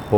ఓం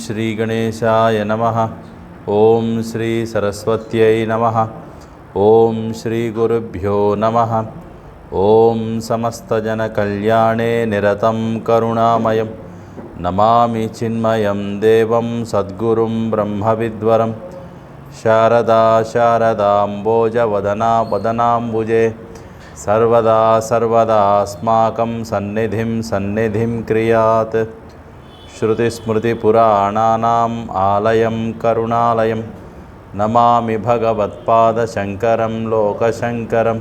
శ్రీ గణేశాయ నమః. ఓం శ్రీ సరస్వత్యై నమః. ఓం శ్రీ గురుభ్యో నమః. ఓం సమస్తజన కళ్యాణే నిరతం కరుణామయం నమామి చిన్మయం దేవం సద్గురుం బ్రహ్మవిద్వరం. శారదా శారదాంబోజవదనా వదనాంబుజే సర్వదా సర్వదాస్మాకం సన్నిధిం క్రియాత్. శృతిస్మృతిపురాణానాం ఆలయం కరుణాలయం నమామి భగవత్పాదశంకరం లోకశంకరం.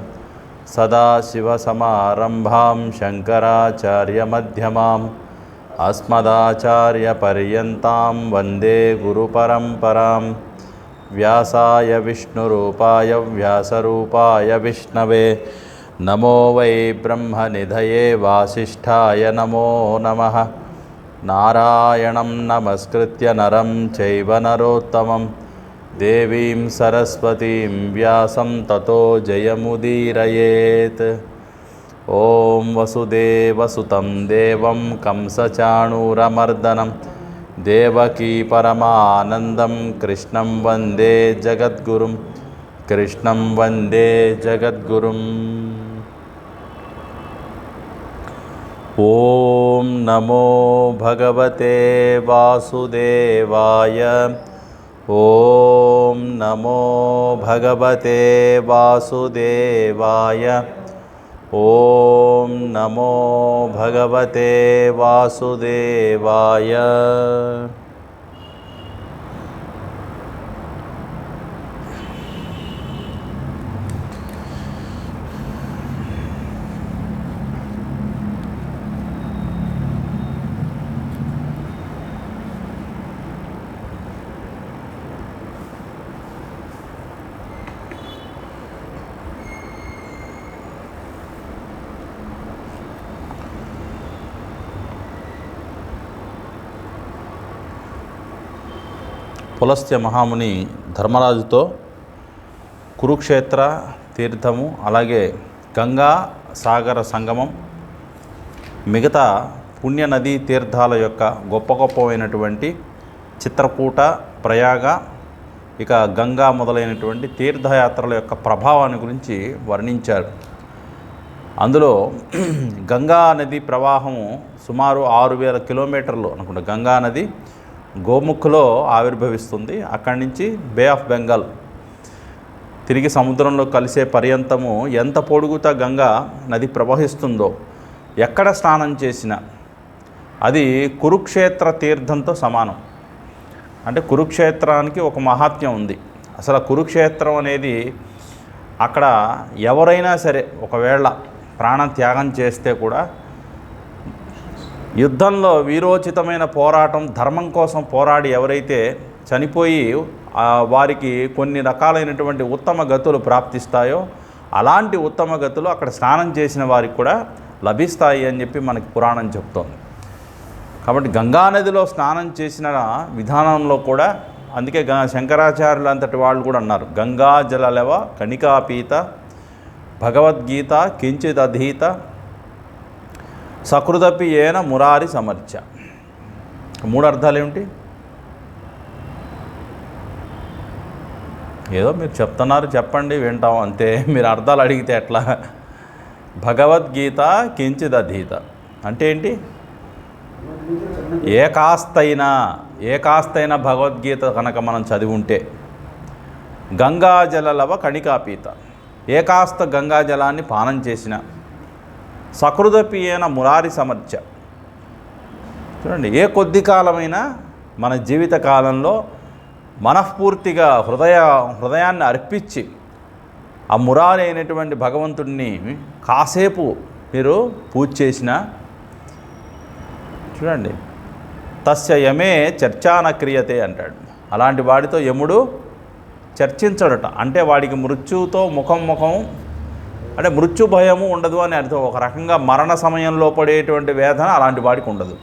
సదాశివసమారంభాం శంకరాచార్యమధ్యమాం అస్మదాచార్యపర్యంతాం వందే గురుపరంపరాం. వ్యాసాయ విష్ణురూపాయ వ్యాసరూపాయ విష్ణవే నమో వై బ్రహ్మనిధయే వాసిష్ఠాయ నమో నమః. నారాయణం నమస్కృత్య నరం చైవ నరోత్తమం దేవీం సరస్వతీం వ్యాసం తతో జయముదీరయేత్. ఓం వసుదేవసుతం దేవం కంసచాణూరమర్దనం దేవకీ పరమానందం కృష్ణం వందే జగద్గురుం. కృష్ణం వందే జగద్గురుం. ఓం నమో భగవతే వాసుదేవాయ. ఓం నమో భగవతే వాసుదేవాయ. ఓం నమో భగవతే వాసుదేవాయ. పులస్త్య మహాముని ధర్మరాజుతో కురుక్షేత్ర తీర్థము, అలాగే గంగా సాగర సంగమం, మిగతా పుణ్యనదీ తీర్థాల యొక్క గొప్పమైనటువంటి చిత్రకూట, ప్రయాగ, ఇక గంగా మొదలైనటువంటి తీర్థయాత్రల యొక్క ప్రభావాన్ని గురించి వర్ణించారు. అందులో గంగా నది ప్రవాహము సుమారు 6000 కిలోమీటర్లు అనుకుంటా. గంగా నది గోముఖ్లో ఆవిర్భవిస్తుంది. అక్కడి నుంచి బే ఆఫ్ బెంగాల్ తిరిగి సముద్రంలో కలిసే పర్యంతము ఎంత పొడుగుతా గంగా నది ప్రవహిస్తుందో, ఎక్కడ స్నానం చేసినా అది కురుక్షేత్ర తీర్థంతో సమానం. అంటే కురుక్షేత్రానికి ఒక మహాత్మ్యం ఉంది. అసలు కురుక్షేత్రం అనేది అక్కడ ఎవరైనా సరే ఒకవేళ ప్రాణం త్యాగం చేస్తే కూడా యుద్ధంలో వీరోచితమైన పోరాటం, ధర్మం కోసం పోరాడి ఎవరైతే చనిపోయి వారికి కొన్ని రకాలైనటువంటి ఉత్తమ గతులు ప్రాప్తిస్తాయో అలాంటి ఉత్తమ గతులు అక్కడ స్నానం చేసిన వారికి కూడా లభిస్తాయి అని చెప్పి మనకి పురాణం చెప్తోంది. కాబట్టి గంగానదిలో స్నానం చేసిన విధానంలో కూడా అందుకే శంకరాచార్యులు అంతటి వాళ్ళు కూడా అన్నారు, గంగా జలలవ కణికాపీత భగవద్గీత కించిదధీత సకృదపి ఏన మురారి సమర్చ. 3 అర్థాలు ఏమిటి? ఏదో మీరు చెప్తున్నారు, చెప్పండి, వింటాం అంతే. మీరు అర్థాలు అడిగితే ఎట్లా? భగవద్గీత కించిదధీత అంటే ఏంటి? ఏకాస్తైన భగవద్గీత కనుక మనం చదివి ఉంటే, గంగాజలలవ కణికాపీత, ఏకాస్త గంగాజలాన్ని పానం చేసిన, సకృదపి ఏన మురారి సమర్చ. చూడండి, ఏ కొద్ది కాలమైనా మన జీవిత కాలంలో మనఃపూర్తిగా హృదయాన్ని అర్పించి ఆ మురారి అయినటువంటి భగవంతుడిని కాసేపు మీరు పూజ చేసిన, చూడండి, తస్య యమే చర్చాన క్రియతే అంటాడు. అలాంటి వాడితో యముడు చర్చించడట. అంటే వాడికి మృత్యుతో ముఖం అంటే మృత్యు భయము ఉండదు అని అర్థం. ఒక రకంగా మరణ సమయంలో పడేటువంటి వేదన అలాంటి వాడికి ఉండదు.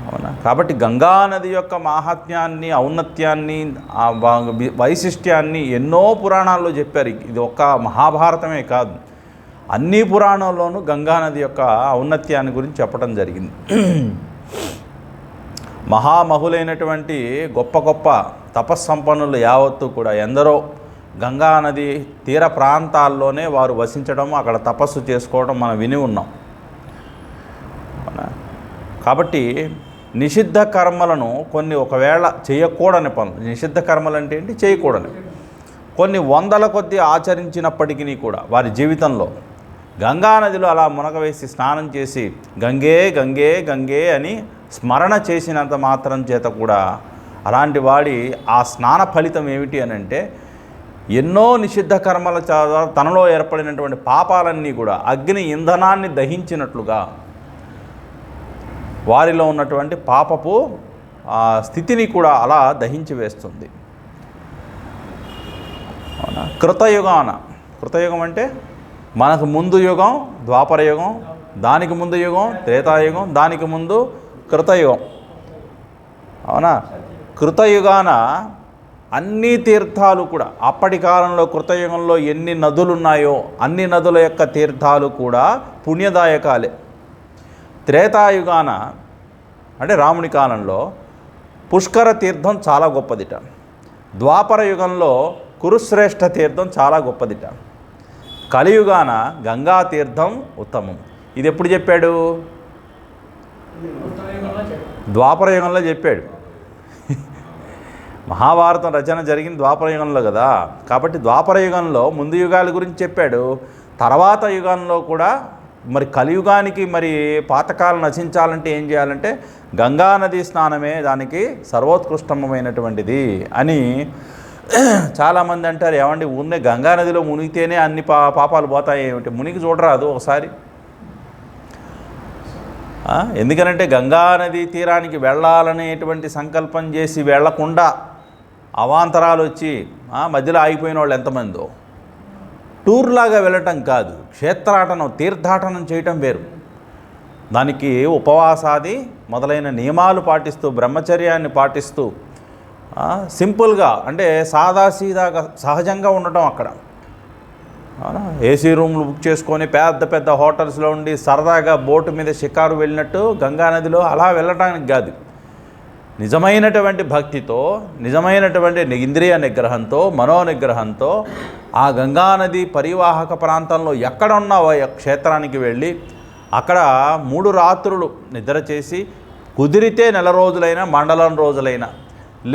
అవునా? కాబట్టి గంగానది యొక్క మాహాత్మ్యాన్ని, ఔన్నత్యాన్ని, ఆ వైశిష్ట్యాన్ని ఎన్నో పురాణాల్లో చెప్పారు. ఇది ఒక్క మహాభారతమే కాదు, అన్ని పురాణాల్లోనూ గంగానది యొక్క ఔన్నత్యాన్ని గురించి చెప్పడం జరిగింది. మహామహులైనటువంటి గొప్ప గొప్ప తపస్సంపన్నులు యావత్తు కూడా ఎందరో గంగానది తీర ప్రాంతాల్లోనే వారు వసించడం, అక్కడ తపస్సు చేసుకోవడం మనం విని ఉన్నాం. కాబట్టి నిషిద్ధ కర్మలను కొన్ని ఒకవేళ చేయకూడని పనులు, నిషిద్ధ కర్మలు అంటే ఏంటి, చేయకూడని కొన్ని వందల కొద్దీ ఆచరించినప్పటికీ కూడా వారి జీవితంలో గంగానదిలో అలా మునగవేసి స్నానం చేసి గంగే గంగే గంగే అని స్మరణ చేసినంత మాత్రం చేత కూడా అలాంటి వాడి ఆ స్నాన ఫలితం ఏమిటి అని అంటే, ఎన్నో నిషిద్ధ కర్మల తనలో ఏర్పడినటువంటి పాపాలన్నీ కూడా అగ్ని ఇంధనాన్ని దహించినట్లుగా వారిలో ఉన్నటువంటి పాపపు స్థితిని కూడా అలా దహించి వేస్తుంది. అవునా? కృతయుగం అంటే మనకు ముందు యుగం ద్వాపర యుగం, దానికి ముందు యుగం త్రేతాయుగం, దానికి ముందు కృతయుగం. అవునా? కృతయుగాన అన్ని తీర్థాలు కూడా, అప్పటి కాలంలో కృతయుగంలో ఎన్ని నదులు ఉన్నాయో అన్ని నదుల యొక్క తీర్థాలు కూడా పుణ్యదాయకాలే. త్రేతాయుగాన అంటే రాముని కాలంలో పుష్కర తీర్థం చాలా గొప్పదిట. ద్వాపర యుగంలో కురుశ్రేష్ఠ తీర్థం చాలా గొప్పదిట. కలియుగాన గంగా తీర్థం ఉత్తమం. ఇది ఎప్పుడు చెప్పాడు? ద్వాపర యుగంలో చెప్పాడు. మహాభారతం రచన జరిగింది ద్వాపర యుగంలో కదా. కాబట్టి ద్వాపర యుగంలో ముందు యుగాల గురించి చెప్పాడు. తర్వాత యుగంలో కూడా మరి కలియుగానికి మరి పాతకాలం నశించాలంటే ఏం చేయాలంటే గంగానది స్నానమే దానికి సర్వోత్కృష్టమైనటువంటిది అని చాలామంది అంటారు. ఏమండి, ఊరినే గంగానదిలో మునిగితేనే అన్ని పాపాలు పోతాయి ఏమిటి? మునిగి చూడరాదు ఒకసారి. ఎందుకనంటే గంగానది తీరానికి వెళ్ళాలనేటువంటి సంకల్పం చేసి వెళ్లకుండా అవాంతరాలు వచ్చి మధ్యలో ఆగిపోయిన వాళ్ళు ఎంతమందో. టూర్లాగా వెళ్ళటం కాదు, క్షేత్రాటనం, తీర్థాటనం చేయటం వేరు. దానికి ఉపవాసాది మొదలైన నియమాలు పాటిస్తూ, బ్రహ్మచర్యాన్ని పాటిస్తూ, సింపుల్గా అంటే సాదాసీదాగా సహజంగా ఉండటం. అక్కడ ఏసీ రూమ్లు బుక్ చేసుకొని పెద్ద పెద్ద హోటల్స్లో ఉండి సరదాగా బోటు మీద షికారు వెళ్ళినట్టు గంగానదిలో అలా వెళ్ళటానికి కాదు. నిజమైనటువంటి భక్తితో, నిజమైనటువంటి ఇంద్రియ నిగ్రహంతో, మనోనిగ్రహంతో ఆ గంగానది పరివాహక ప్రాంతంలో ఎక్కడ ఉన్న క్షేత్రానికి వెళ్ళి అక్కడ 3 రాత్రులు నిద్ర చేసి, కుదిరితే నెల రోజులైనా మండలం రోజులైనా,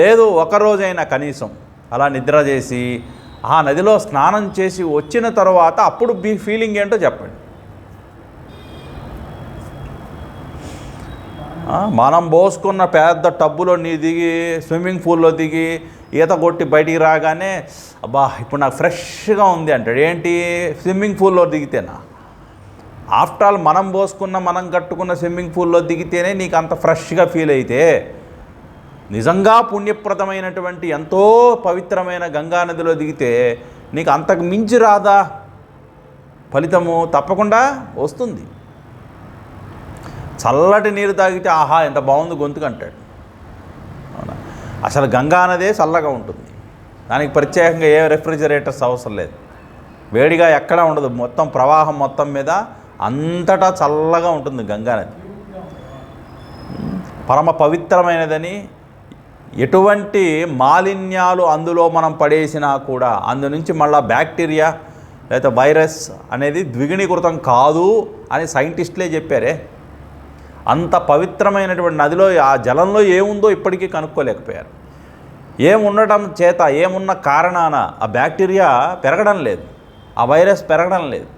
లేదు ఒక రోజైనా కనీసం అలా నిద్ర చేసి ఆ నదిలో స్నానం చేసి వచ్చిన తర్వాత అప్పుడు ఫీలింగ్ ఏంటో చెప్పండి. మనం పోసుకున్న పెద్ద టబ్బులో దిగి, స్విమ్మింగ్ పూల్లో దిగి ఈత కొట్టి బయటికి రాగానే అబ్బా ఇప్పుడు నాకు ఫ్రెష్గా ఉంది అంటాడు. ఏంటి, స్విమ్మింగ్ పూల్లో దిగితేనా? ఆఫ్టర్ ఆల్ మనం కట్టుకున్న స్విమ్మింగ్ పూల్లో దిగితేనే నీకు అంత ఫ్రెష్గా ఫీల్ అయితే, నిజంగా పుణ్యప్రదమైనటువంటి ఎంతో పవిత్రమైన గంగానదిలో దిగితే నీకు అంతకు మించి రాదా ఫలితము? తప్పకుండా వస్తుంది. చల్లటి నీరు తాగితే ఆహా ఎంత బాగుంది గొంతుకు అంటాడు. అవునా? అసలు గంగానదే చల్లగా ఉంటుంది. దానికి ప్రత్యేకంగా ఏ రెఫ్రిజిరేటర్స్ అవసరం లేదు. వేడిగా ఎక్కడా ఉండదు. మొత్తం ప్రవాహం మొత్తం మీద అంతటా చల్లగా ఉంటుంది గంగానది. పరమ పవిత్రమైనదని, ఎటువంటి మాలిన్యాలు అందులో మనం పడేసినా కూడా అందు నుంచి మళ్ళీ బ్యాక్టీరియా లేదా వైరస్ అనేది ద్విగుణీకృతం కాదు అని సైంటిస్టులే చెప్పారే. అంత పవిత్రమైనటువంటి నదిలో ఆ జలంలో ఏముందో ఇప్పటికీ కనుక్కోలేకపోయారు. ఏముండటం చేత, ఏమున్న కారణాన ఆ బ్యాక్టీరియా పెరగడం లేదు, ఆ వైరస్ పెరగడం లేదు.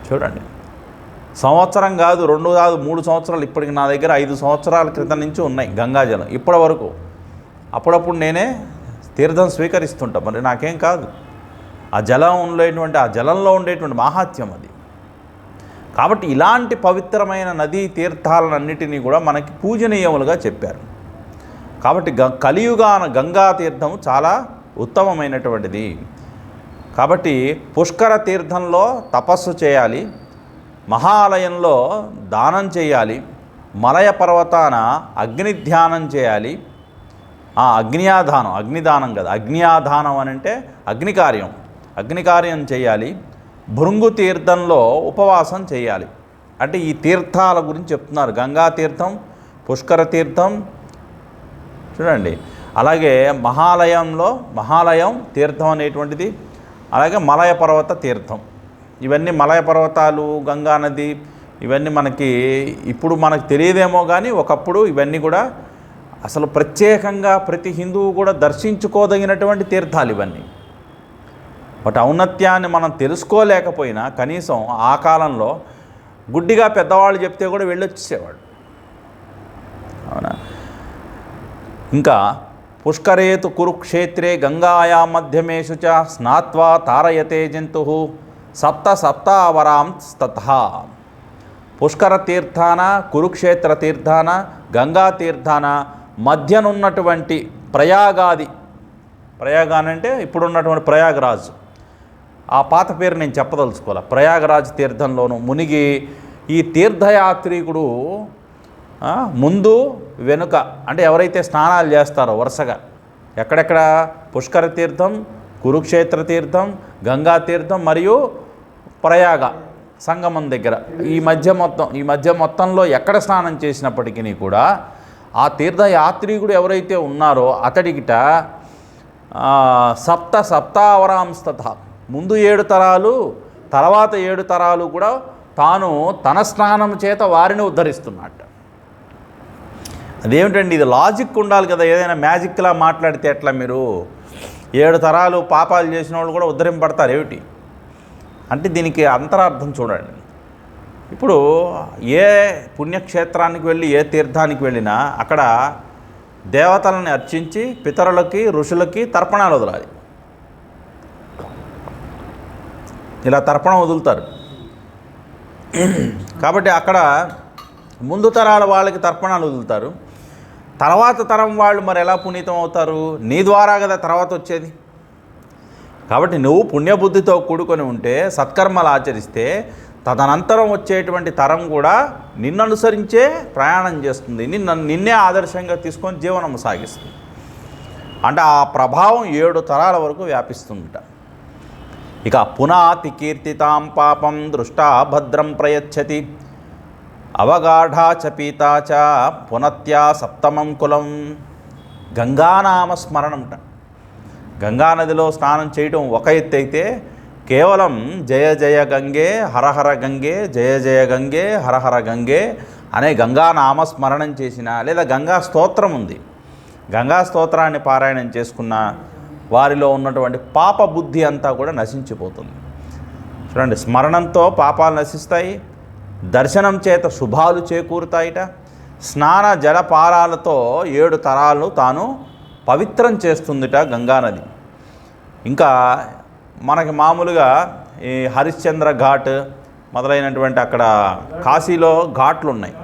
చూడండి, సంవత్సరం కాదు, 2 కాదు, 3 సంవత్సరాలు, ఇప్పటికి నా దగ్గర 5 సంవత్సరాల క్రితం నుంచి ఉన్నాయి గంగాజలం ఇప్పటి వరకు. అప్పుడప్పుడు నేనే తీర్థం స్వీకరిస్తుంటా, మరి నాకేం కాదు. ఆ జలంలో ఉండేటువంటి మాహాత్మ్యం అది. కాబట్టి ఇలాంటి పవిత్రమైన నదీ తీర్థాలన్నిటినీ కూడా మనకి పూజనీయములుగా చెప్పారు. కాబట్టి కలియుగాన గంగా తీర్థం చాలా ఉత్తమమైనటువంటిది. కాబట్టి పుష్కర తీర్థంలో తపస్సు చేయాలి, మహాలయంలో దానం చేయాలి, మలయ పర్వతాన అగ్ని ధ్యానం చేయాలి. అగ్నిదానం కదా, అగ్నియాధానం అని అంటే అగ్నికార్యం చేయాలి. భృంగు తీర్థంలో ఉపవాసం చేయాలి. అంటే ఈ తీర్థాల గురించి చెప్తున్నారు. గంగా తీర్థం, పుష్కర తీర్థం చూడండి, అలాగే మహాలయం తీర్థం అనేటువంటిది, అలాగే మలయ పర్వత తీర్థం. ఇవన్నీ మలయ పర్వతాలు, గంగా నది, ఇవన్నీ ఇప్పుడు మనకు తెలియదేమో కానీ ఒకప్పుడు ఇవన్నీ కూడా అసలు ప్రత్యేకంగా ప్రతి హిందువు కూడా దర్శించుకోదగినటువంటి తీర్థాలు ఇవన్నీ. వాటి ఔన్నత్యాన్ని మనం తెలుసుకోలేకపోయినా కనీసం ఆ కాలంలో గుడ్డిగా పెద్దవాళ్ళు చెప్తే కూడా వెళ్ళొచ్చేవాడు. అవునా? ఇంకా పుష్కరేతు కురుక్షేత్రే గంగాయా మధ్యమేషు చ స్నాత్వా తారయతే జంతు సప్తావరాంస్తథా. పుష్కర తీర్థాన, కురుక్షేత్ర తీర్థాన, గంగా తీర్థాన మధ్యనున్నటువంటి ప్రయాగానంటే ఇప్పుడున్నటువంటి ప్రయాగరాజు, ఆ పాత పేరు నేను చెప్పదలుచుకోవాలి. ప్రయాగరాజ్ తీర్థంలోనూ మునిగి ఈ తీర్థయాత్రికుడు ముందు వెనుక, అంటే ఎవరైతే స్నానాలు చేస్తారో వరుసగా ఎక్కడెక్కడ పుష్కర తీర్థం, కురుక్షేత్ర తీర్థం, గంగా తీర్థం మరియు ప్రయాగ సంగమం దగ్గర ఈ మధ్య మొత్తంలో ఎక్కడ స్నానం చేసినప్పటికీ కూడా ఆ తీర్థయాత్రికుడు ఎవరైతే ఉన్నారో అతడికిట సప్తావరాంస్తథ, ముందు 7 తరాలు, తర్వాత 7 తరాలు కూడా తాను తన స్నానం చేత వారిని ఉద్ధరిస్తున్నట్ట. అదేమిటండి, ఇది లాజిక్ ఉండాలి కదా. ఏదైనా మ్యాజిక్లా మాట్లాడితే ఎట్లా? మీరు 7 తరాలు పాపాలు చేసిన వాళ్ళు కూడా ఉద్ధరింపడతారు ఏమిటి అంటే దీనికి అంతరార్థం చూడండి. ఇప్పుడు ఏ పుణ్యక్షేత్రానికి వెళ్ళి ఏ తీర్థానికి వెళ్ళినా అక్కడ దేవతలను అర్చించి పితరులకి, ఋషులకి తర్పణాలు వదలాలి. ఇలా తర్పణం వదులుతారు. కాబట్టి అక్కడ ముందు తరాల వాళ్ళకి తర్పణాలు వదులుతారు. తర్వాత తరం వాళ్ళు మరి ఎలా పునీతం అవుతారు? నీ ద్వారా కదా తర్వాత వచ్చేది. కాబట్టి నువ్వు పుణ్యబుద్ధితో కూడుకొని ఉంటే, సత్కర్మలు ఆచరిస్తే తదనంతరం వచ్చేటువంటి తరం కూడా నిన్ను అనుసరించే ప్రయాణం చేస్తుంది, నిన్నే ఆదర్శంగా తీసుకొని జీవనం సాగిస్తుంది. అంటే ఆ ప్రభావం 7 తరాల వరకు వ్యాపిస్తుందట. ఇక పునాతి కీర్తితాం పాపం దృష్టా భద్రం ప్రయచ్చతి అవగాఢా చ పీతా చ పునత్యా సప్తమం కులం. గంగానామ స్మరణంట. గంగానదిలో స్నానం చేయడం ఒక ఎత్తు అయితే, కేవలం జయ జయ గంగే హరహర గంగే, జయ జయ గంగే హరహర గంగే అనే గంగానామ స్మరణం చేసిన, లేదా గంగా స్తోత్రం ఉంది, గంగా స్తోత్రాన్ని పారాయణం చేసుకున్న వారిలో ఉన్నటువంటి పాప బుద్ధి అంతా కూడా నశించిపోతుంది. చూడండి, స్మరణంతో పాపాలు నశిస్తాయి, దర్శనం చేత శుభాలు చేకూరుతాయిట. స్నాన జలపారాలతో 7 తరాలను తాను పవిత్రం చేస్తుందిట గంగానది. ఇంకా మనకి మామూలుగా ఈ హరిశ్చంద్ర ఘాట్ మొదలైనటువంటి అక్కడ కాశీలో ఘాట్లు ఉన్నాయి.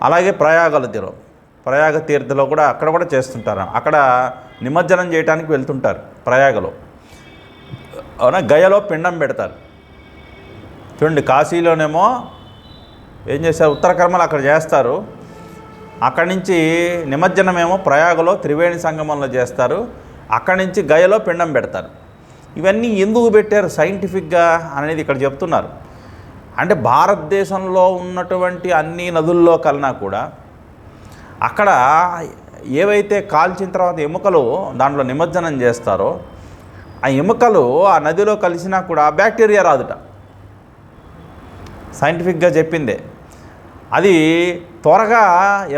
అలాగే ప్రయాగ తీర్థలో కూడా అక్కడ కూడా చేస్తుంటారు. అక్కడ నిమజ్జనం చేయడానికి వెళ్తుంటారు ప్రయాగలో. అవునా? గయలో పిండం పెడతారు. చూడండి, కాశీలోనేమో ఏం చేస్తారు, ఉత్తరకర్మలు అక్కడ చేస్తారు. అక్కడి నుంచి నిమజ్జనమేమో ప్రయాగలో త్రివేణి సంగమంలో చేస్తారు. అక్కడి నుంచి గయలో పిండం పెడతారు. ఇవన్నీ ఎందుకు పెట్టారు సైంటిఫిక్గా అనేది ఇక్కడ చెప్తున్నారు. అంటే భారతదేశంలో ఉన్నటువంటి అన్ని నదుల్లో కన్నా కూడా అక్కడ ఏవైతే కాల్చిన తర్వాత ఎముకలు దాంట్లో నిమజ్జనం చేస్తారో ఆ ఎముకలు ఆ నదిలో కలిసినా కూడా బ్యాక్టీరియా రాదుట. సైంటిఫిక్గా చెప్పిందే. అది త్వరగా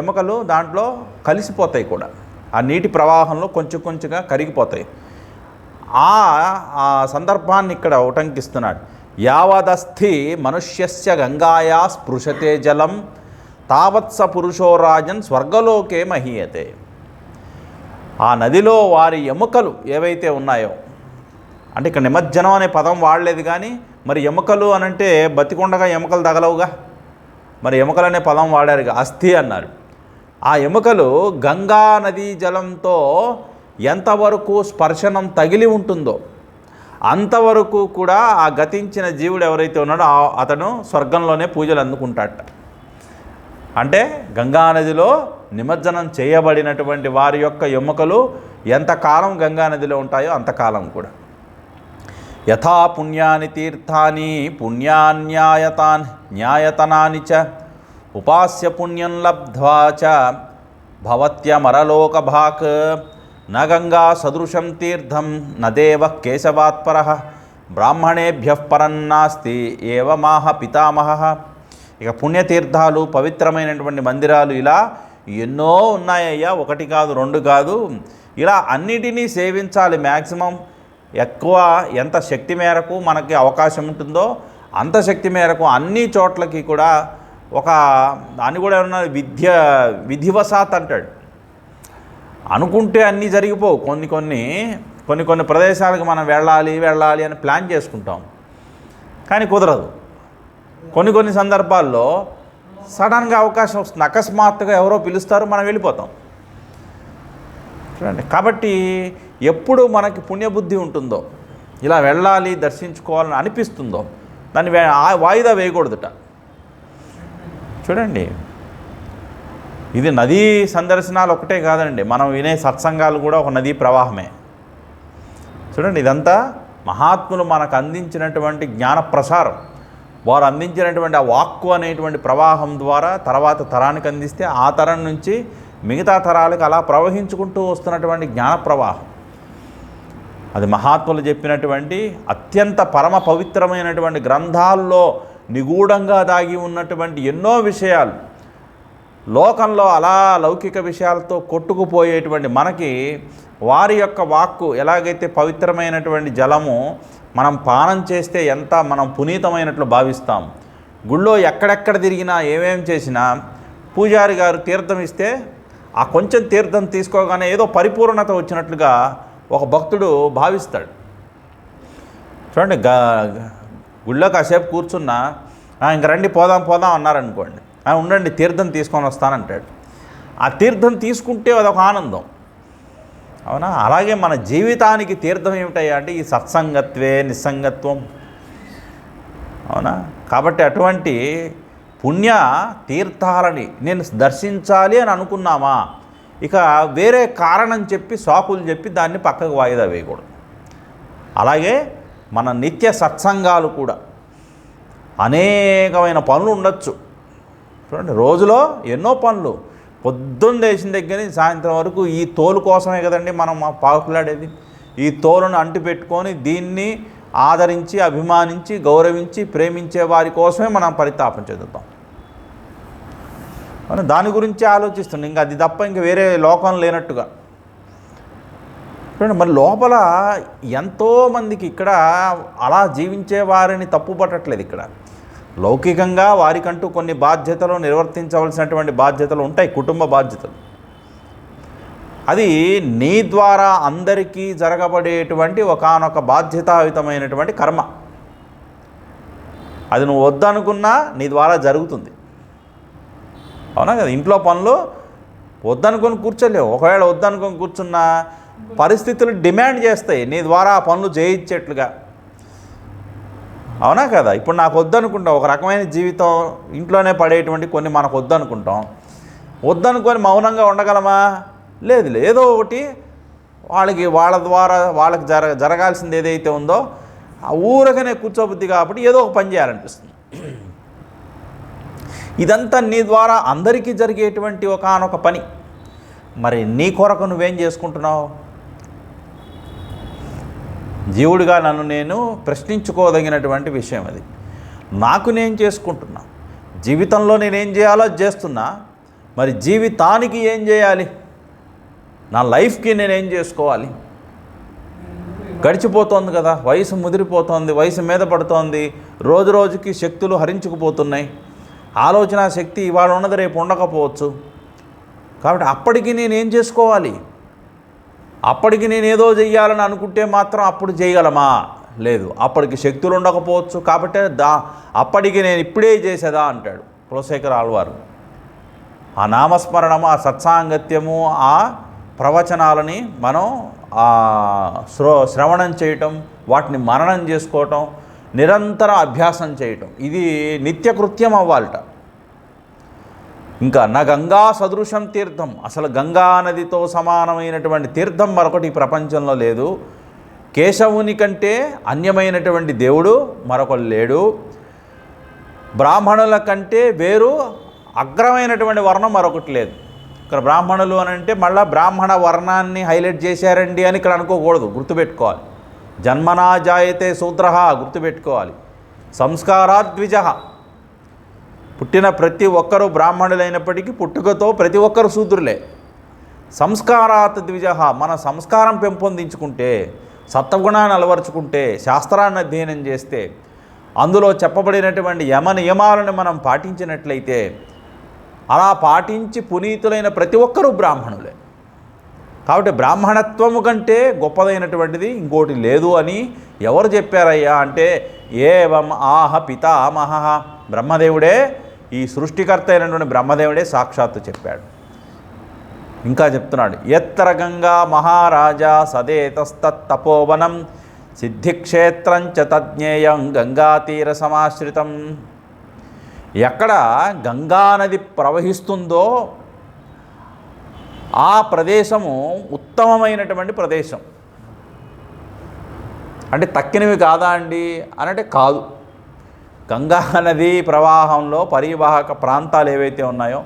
ఎముకలు దాంట్లో కలిసిపోతాయి కూడా, ఆ నీటి ప్రవాహంలో కొంచెం కొంచెంగా కరిగిపోతాయి. ఆ సందర్భాన్ని ఇక్కడ ఉటంకిస్తున్నాడు. యావదస్థి మనుష్యస్య గంగాయా స్పృశతే జలం తావత్స పురుషో రాజన్ స్వర్గలోకే మహీయతే. ఆ నదిలో వారి ఎముకలు ఏవైతే ఉన్నాయో, అంటే ఇక్కడ నిమజ్జనం అనే పదం వాడలేదు, కానీ మరి ఎముకలు అనంటే బతికుండగా ఎముకలు తగలవుగా, మరి ఎముకలు అనే పదం వాడారుగా, అస్థి అన్నారు. ఆ ఎముకలు గంగా నదీ జలంతో ఎంతవరకు స్పర్శనం తగిలి ఉంటుందో అంతవరకు కూడా ఆ గతించిన జీవుడు ఎవరైతే ఉన్నాడో అతను స్వర్గంలోనే పూజలు అందుకుంటాడట. అంటే గంగానదిలో నిమజ్జనం చేయబడినటువంటి వారి యొక్క ఎముకలు ఎంతకాలం గంగానదిలో ఉంటాయో అంతకాలం కూడా. యథా పుణ్యాని తీర్థాని న్యాయతనాని చ ఉపాస్య పుణ్యం లబ్ధ్వా చ భవత్యమరలోకభాక్ న గంగా సదృశం తీర్థం నదేవ కేశవాత్పరః బ్రాహ్మణేభ్యః పరన్నాస్తి ఏవమాహ పితామహః. ఇక పుణ్యతీర్థాలు, పవిత్రమైనటువంటి మందిరాలు ఇలా ఎన్నో ఉన్నాయ్యా, ఒకటి కాదు రెండు కాదు. ఇలా అన్నిటినీ సేవించాలి. మ్యాక్సిమం ఎక్కువ ఎంత శక్తి మేరకు మనకి అవకాశం ఉంటుందో అంత శక్తి మేరకు అన్ని చోట్లకి కూడా ఒక దాన్ని కూడా ఏమన్నా విధివశాత్ అంటాడు. అనుకుంటే అన్నీ జరిగిపోవు. కొన్ని ప్రదేశాలకు మనం వెళ్ళాలి అని ప్లాన్ చేసుకుంటాం, కానీ కుదరదు. కొన్ని సందర్భాల్లో సడన్గా అవకాశం వస్తుంది, అకస్మాత్తుగా ఎవరో పిలుస్తారు, మనం వెళ్ళిపోతాం. చూడండి, కాబట్టి ఎప్పుడు మనకి పుణ్యబుద్ధి ఉంటుందో, ఇలా వెళ్ళాలి దర్శించుకోవాలని అనిపిస్తుందో దాన్ని వాయిదా వేయకూడదుట. చూడండి, ఇది నదీ సందర్శనాలు ఒకటే కాదండి, మనం వినే సత్సంగాలు కూడా ఒక నదీ ప్రవాహమే. చూడండి, ఇదంతా మహాత్ములు మనకు అందించినటువంటి జ్ఞాన ప్రసారం. వారు అందించినటువంటి ఆ వాక్కు అనేటువంటి ప్రవాహం ద్వారా తర్వాత తరానికి అందిస్తే ఆ తరం నుంచి మిగతా తరాలకు అలా ప్రవహించుకుంటూ వస్తున్నటువంటి జ్ఞాన ప్రవాహం. అది మహాత్ములు చెప్పినటువంటి అత్యంత పరమ పవిత్రమైనటువంటి గ్రంథాల్లో నిగూఢంగా దాగి ఉన్నటువంటి ఎన్నో విషయాలు లోకంలో అలా లౌకిక విషయాలతో కొట్టుకుపోయేటువంటి మనకి వారి యొక్క వాక్కు ఎలాగైతే పవిత్రమైనటువంటి జలము మనం పానం చేస్తే ఎంత మనం పునీతమైనట్లు భావిస్తాం. గుళ్ళో ఎక్కడెక్కడ తిరిగినా ఏమేం చేసినా పూజారి గారు తీర్థం ఇస్తే ఆ కొంచెం తీర్థం తీసుకోగానే ఏదో పరిపూర్ణత వచ్చినట్లుగా ఒక భక్తుడు భావిస్తాడు. చూడండి, గుళ్ళో కాసేపు కూర్చున్నా ఇంక రండి పోదాం అన్నారనుకోండి, ఉండండి తీర్థం తీసుకొని వస్తానంటాడు. ఆ తీర్థం తీసుకుంటే అదొక ఆనందం. అవునా? అలాగే మన జీవితానికి తీర్థం ఏమిటయ్యా అంటే ఈ సత్సంగత్వే నిస్సంగత్వం. అవునా? కాబట్టి అటువంటి పుణ్య తీర్థాలని నేను దర్శించాలి అని అనుకున్నామా, ఇక వేరే కారణం చెప్పి సాకులు చెప్పి దాన్ని పక్కకు వాయిదా వేయకూడదు. అలాగే మన నిత్య సత్సంగాలు కూడా అనేకమైన పనులు ఉండొచ్చు. చూడండి, రోజులో ఎన్నో పనులు, పొద్దున్న లేచిన దగ్గర నుంచి సాయంత్రం వరకు ఈ తోలు కోసమే కదండి మనం పాకులాడేది. ఈ తోలును అంటి పెట్టుకొని దీన్ని ఆదరించి అభిమానించి గౌరవించి ప్రేమించే వారి కోసమే మనం పరితాపం చెందుతాం. మనం దాని గురించి ఆలోచిస్తున్నాం, ఇంకా అది తప్ప ఇంక వేరే లోకం లేనట్టుగా. చూడండి, మరి లోపల ఎంతోమందికి ఇక్కడ అలా జీవించే వారిని తప్పుపట్టట్లేదు. ఇక్కడ లౌకికంగా వారికంటూ కొన్ని బాధ్యతలు నిర్వర్తించవలసినటువంటి బాధ్యతలు ఉంటాయి, కుటుంబ బాధ్యతలు. అది నీ ద్వారా అందరికీ జరగబడేటువంటి ఒకానొక బాధ్యతాయుతమైనటువంటి కర్మ. అది నువ్వు వద్దనుకున్నా నీ ద్వారా జరుగుతుంది. అవునా కదా? ఇంట్లో పనులు వద్దనుకొని కూర్చోలేవు. ఒకవేళ వద్దనుకొని కూర్చున్నా పరిస్థితులు డిమాండ్ చేస్తాయి నీ ద్వారా ఆ పనులు చేయించేట్లుగా. అవునా కదా? ఇప్పుడు నాకు వద్దనుకుంటాం, ఒక రకమైన జీవితం ఇంట్లోనే పడేటువంటి కొన్ని మనకు వద్దనుకుంటాం. వద్దనుకొని మౌనంగా ఉండగలమా? లేదు. ఏదో ఒకటి వాళ్ళ ద్వారా వాళ్ళకి జరగాల్సింది ఏదైతే ఉందో ఆ ఊరకనే కూర్చోబుద్ధి కాబట్టి ఏదో ఒక పని చేయాలనిపిస్తుంది. ఇదంతా నీ ద్వారా అందరికీ జరిగేటువంటి ఒకానొక పని. మరి నీ కొరకు నువ్వేం చేసుకుంటున్నావు? జీవుడిగా నన్ను నేను ప్రశ్నించుకోదగినటువంటి విషయం అది. నాకు నేను చేసుకుంటున్నా, జీవితంలో నేనేం చేయాలో చేస్తున్నా. మరి జీవితానికి ఏం చేయాలి? నా లైఫ్కి నేనేం చేసుకోవాలి? గడిచిపోతోంది కదా, వయసు ముదిరిపోతోంది, వయసు మీద పడుతోంది, రోజు రోజుకి శక్తులు హరించుకుపోతున్నాయి. ఆలోచన శక్తి ఇవాళ ఉన్నది రేపు ఉండకపోవచ్చు. కాబట్టి అప్పటికి నేనేం చేసుకోవాలి? అప్పటికి నేనేదో చెయ్యాలని అనుకుంటే మాత్రం అప్పుడు చేయగలమా? లేదు. అప్పటికి శక్తులు ఉండకపోవచ్చు. కాబట్టి అప్పటికి నేను ఇప్పుడే చేసేదా అంటాడు కులశేఖర ఆళ్వారు. ఆ నామస్మరణము, ఆ సత్సాంగత్యము, ఆ ప్రవచనాలని మనం శ్రవణం చేయటం, వాటిని మననం చేసుకోవటం, నిరంతర అభ్యాసం చేయటం, ఇది నిత్యకృత్యం అవ్వాలట. ఇంకా నా గంగా సదృశం తీర్థం, అసలు గంగా నదితో సమానమైనటువంటి తీర్థం మరొకటి ఈ ప్రపంచంలో లేదు. కేశవుని కంటే అన్యమైనటువంటి దేవుడు మరొకరు లేడు. బ్రాహ్మణుల కంటే వేరు అగ్రమైనటువంటి వర్ణం మరొకటి లేదు. ఇక్కడ బ్రాహ్మణులు అని అంటే మళ్ళీ బ్రాహ్మణ వర్ణాన్ని హైలైట్ చేశారండి అని ఇక్కడ అనుకోకూడదు, గుర్తుపెట్టుకోవాలి. జన్మనా జాయతే శూద్రః, గుర్తుపెట్టుకోవాలి. సంస్కారాద్విజ, పుట్టిన ప్రతి ఒక్కరూ బ్రాహ్మణులైనప్పటికీ పుట్టుకతో ప్రతి ఒక్కరు శూద్రులే. సంస్కారాత్ ద్విజ, మన సంస్కారం పెంపొందించుకుంటే, సత్వగుణాన్ని అలవరుచుకుంటే, శాస్త్రాన్ని అధ్యయనం చేస్తే, అందులో చెప్పబడినటువంటి యమ నియమాలను మనం పాటించినట్లయితే, అలా పాటించి పునీతులైన ప్రతి ఒక్కరూ బ్రాహ్మణులే. కాబట్టి బ్రాహ్మణత్వము కంటే గొప్పదైనటువంటిది ఇంకోటి లేదు అని ఎవరు చెప్పారయ్యా అంటే, ఏవం ఆహ పితామహ, బ్రహ్మదేవుడే, ఈ సృష్టికర్త అయినటువంటి బ్రహ్మదేవుడే సాక్షాత్తు చెప్పాడు. ఇంకా చెప్తున్నాడు, ఎత్ర గంగా మహారాజా సదేతస్తపోవనం సిద్ధిక్షేత్రం చ తజ్ఞేయం గంగాతీర సమాశ్రితం. ఎక్కడ గంగానది ప్రవహిస్తుందో ఆ ప్రదేశము ఉత్తమమైనటువంటి ప్రదేశం. అంటే తక్కినవి కాదా అండి అనంటే కాదు. గంగా నది ప్రవాహంలో పరివాహక ప్రాంతాలు ఏవైతే ఉన్నాయో,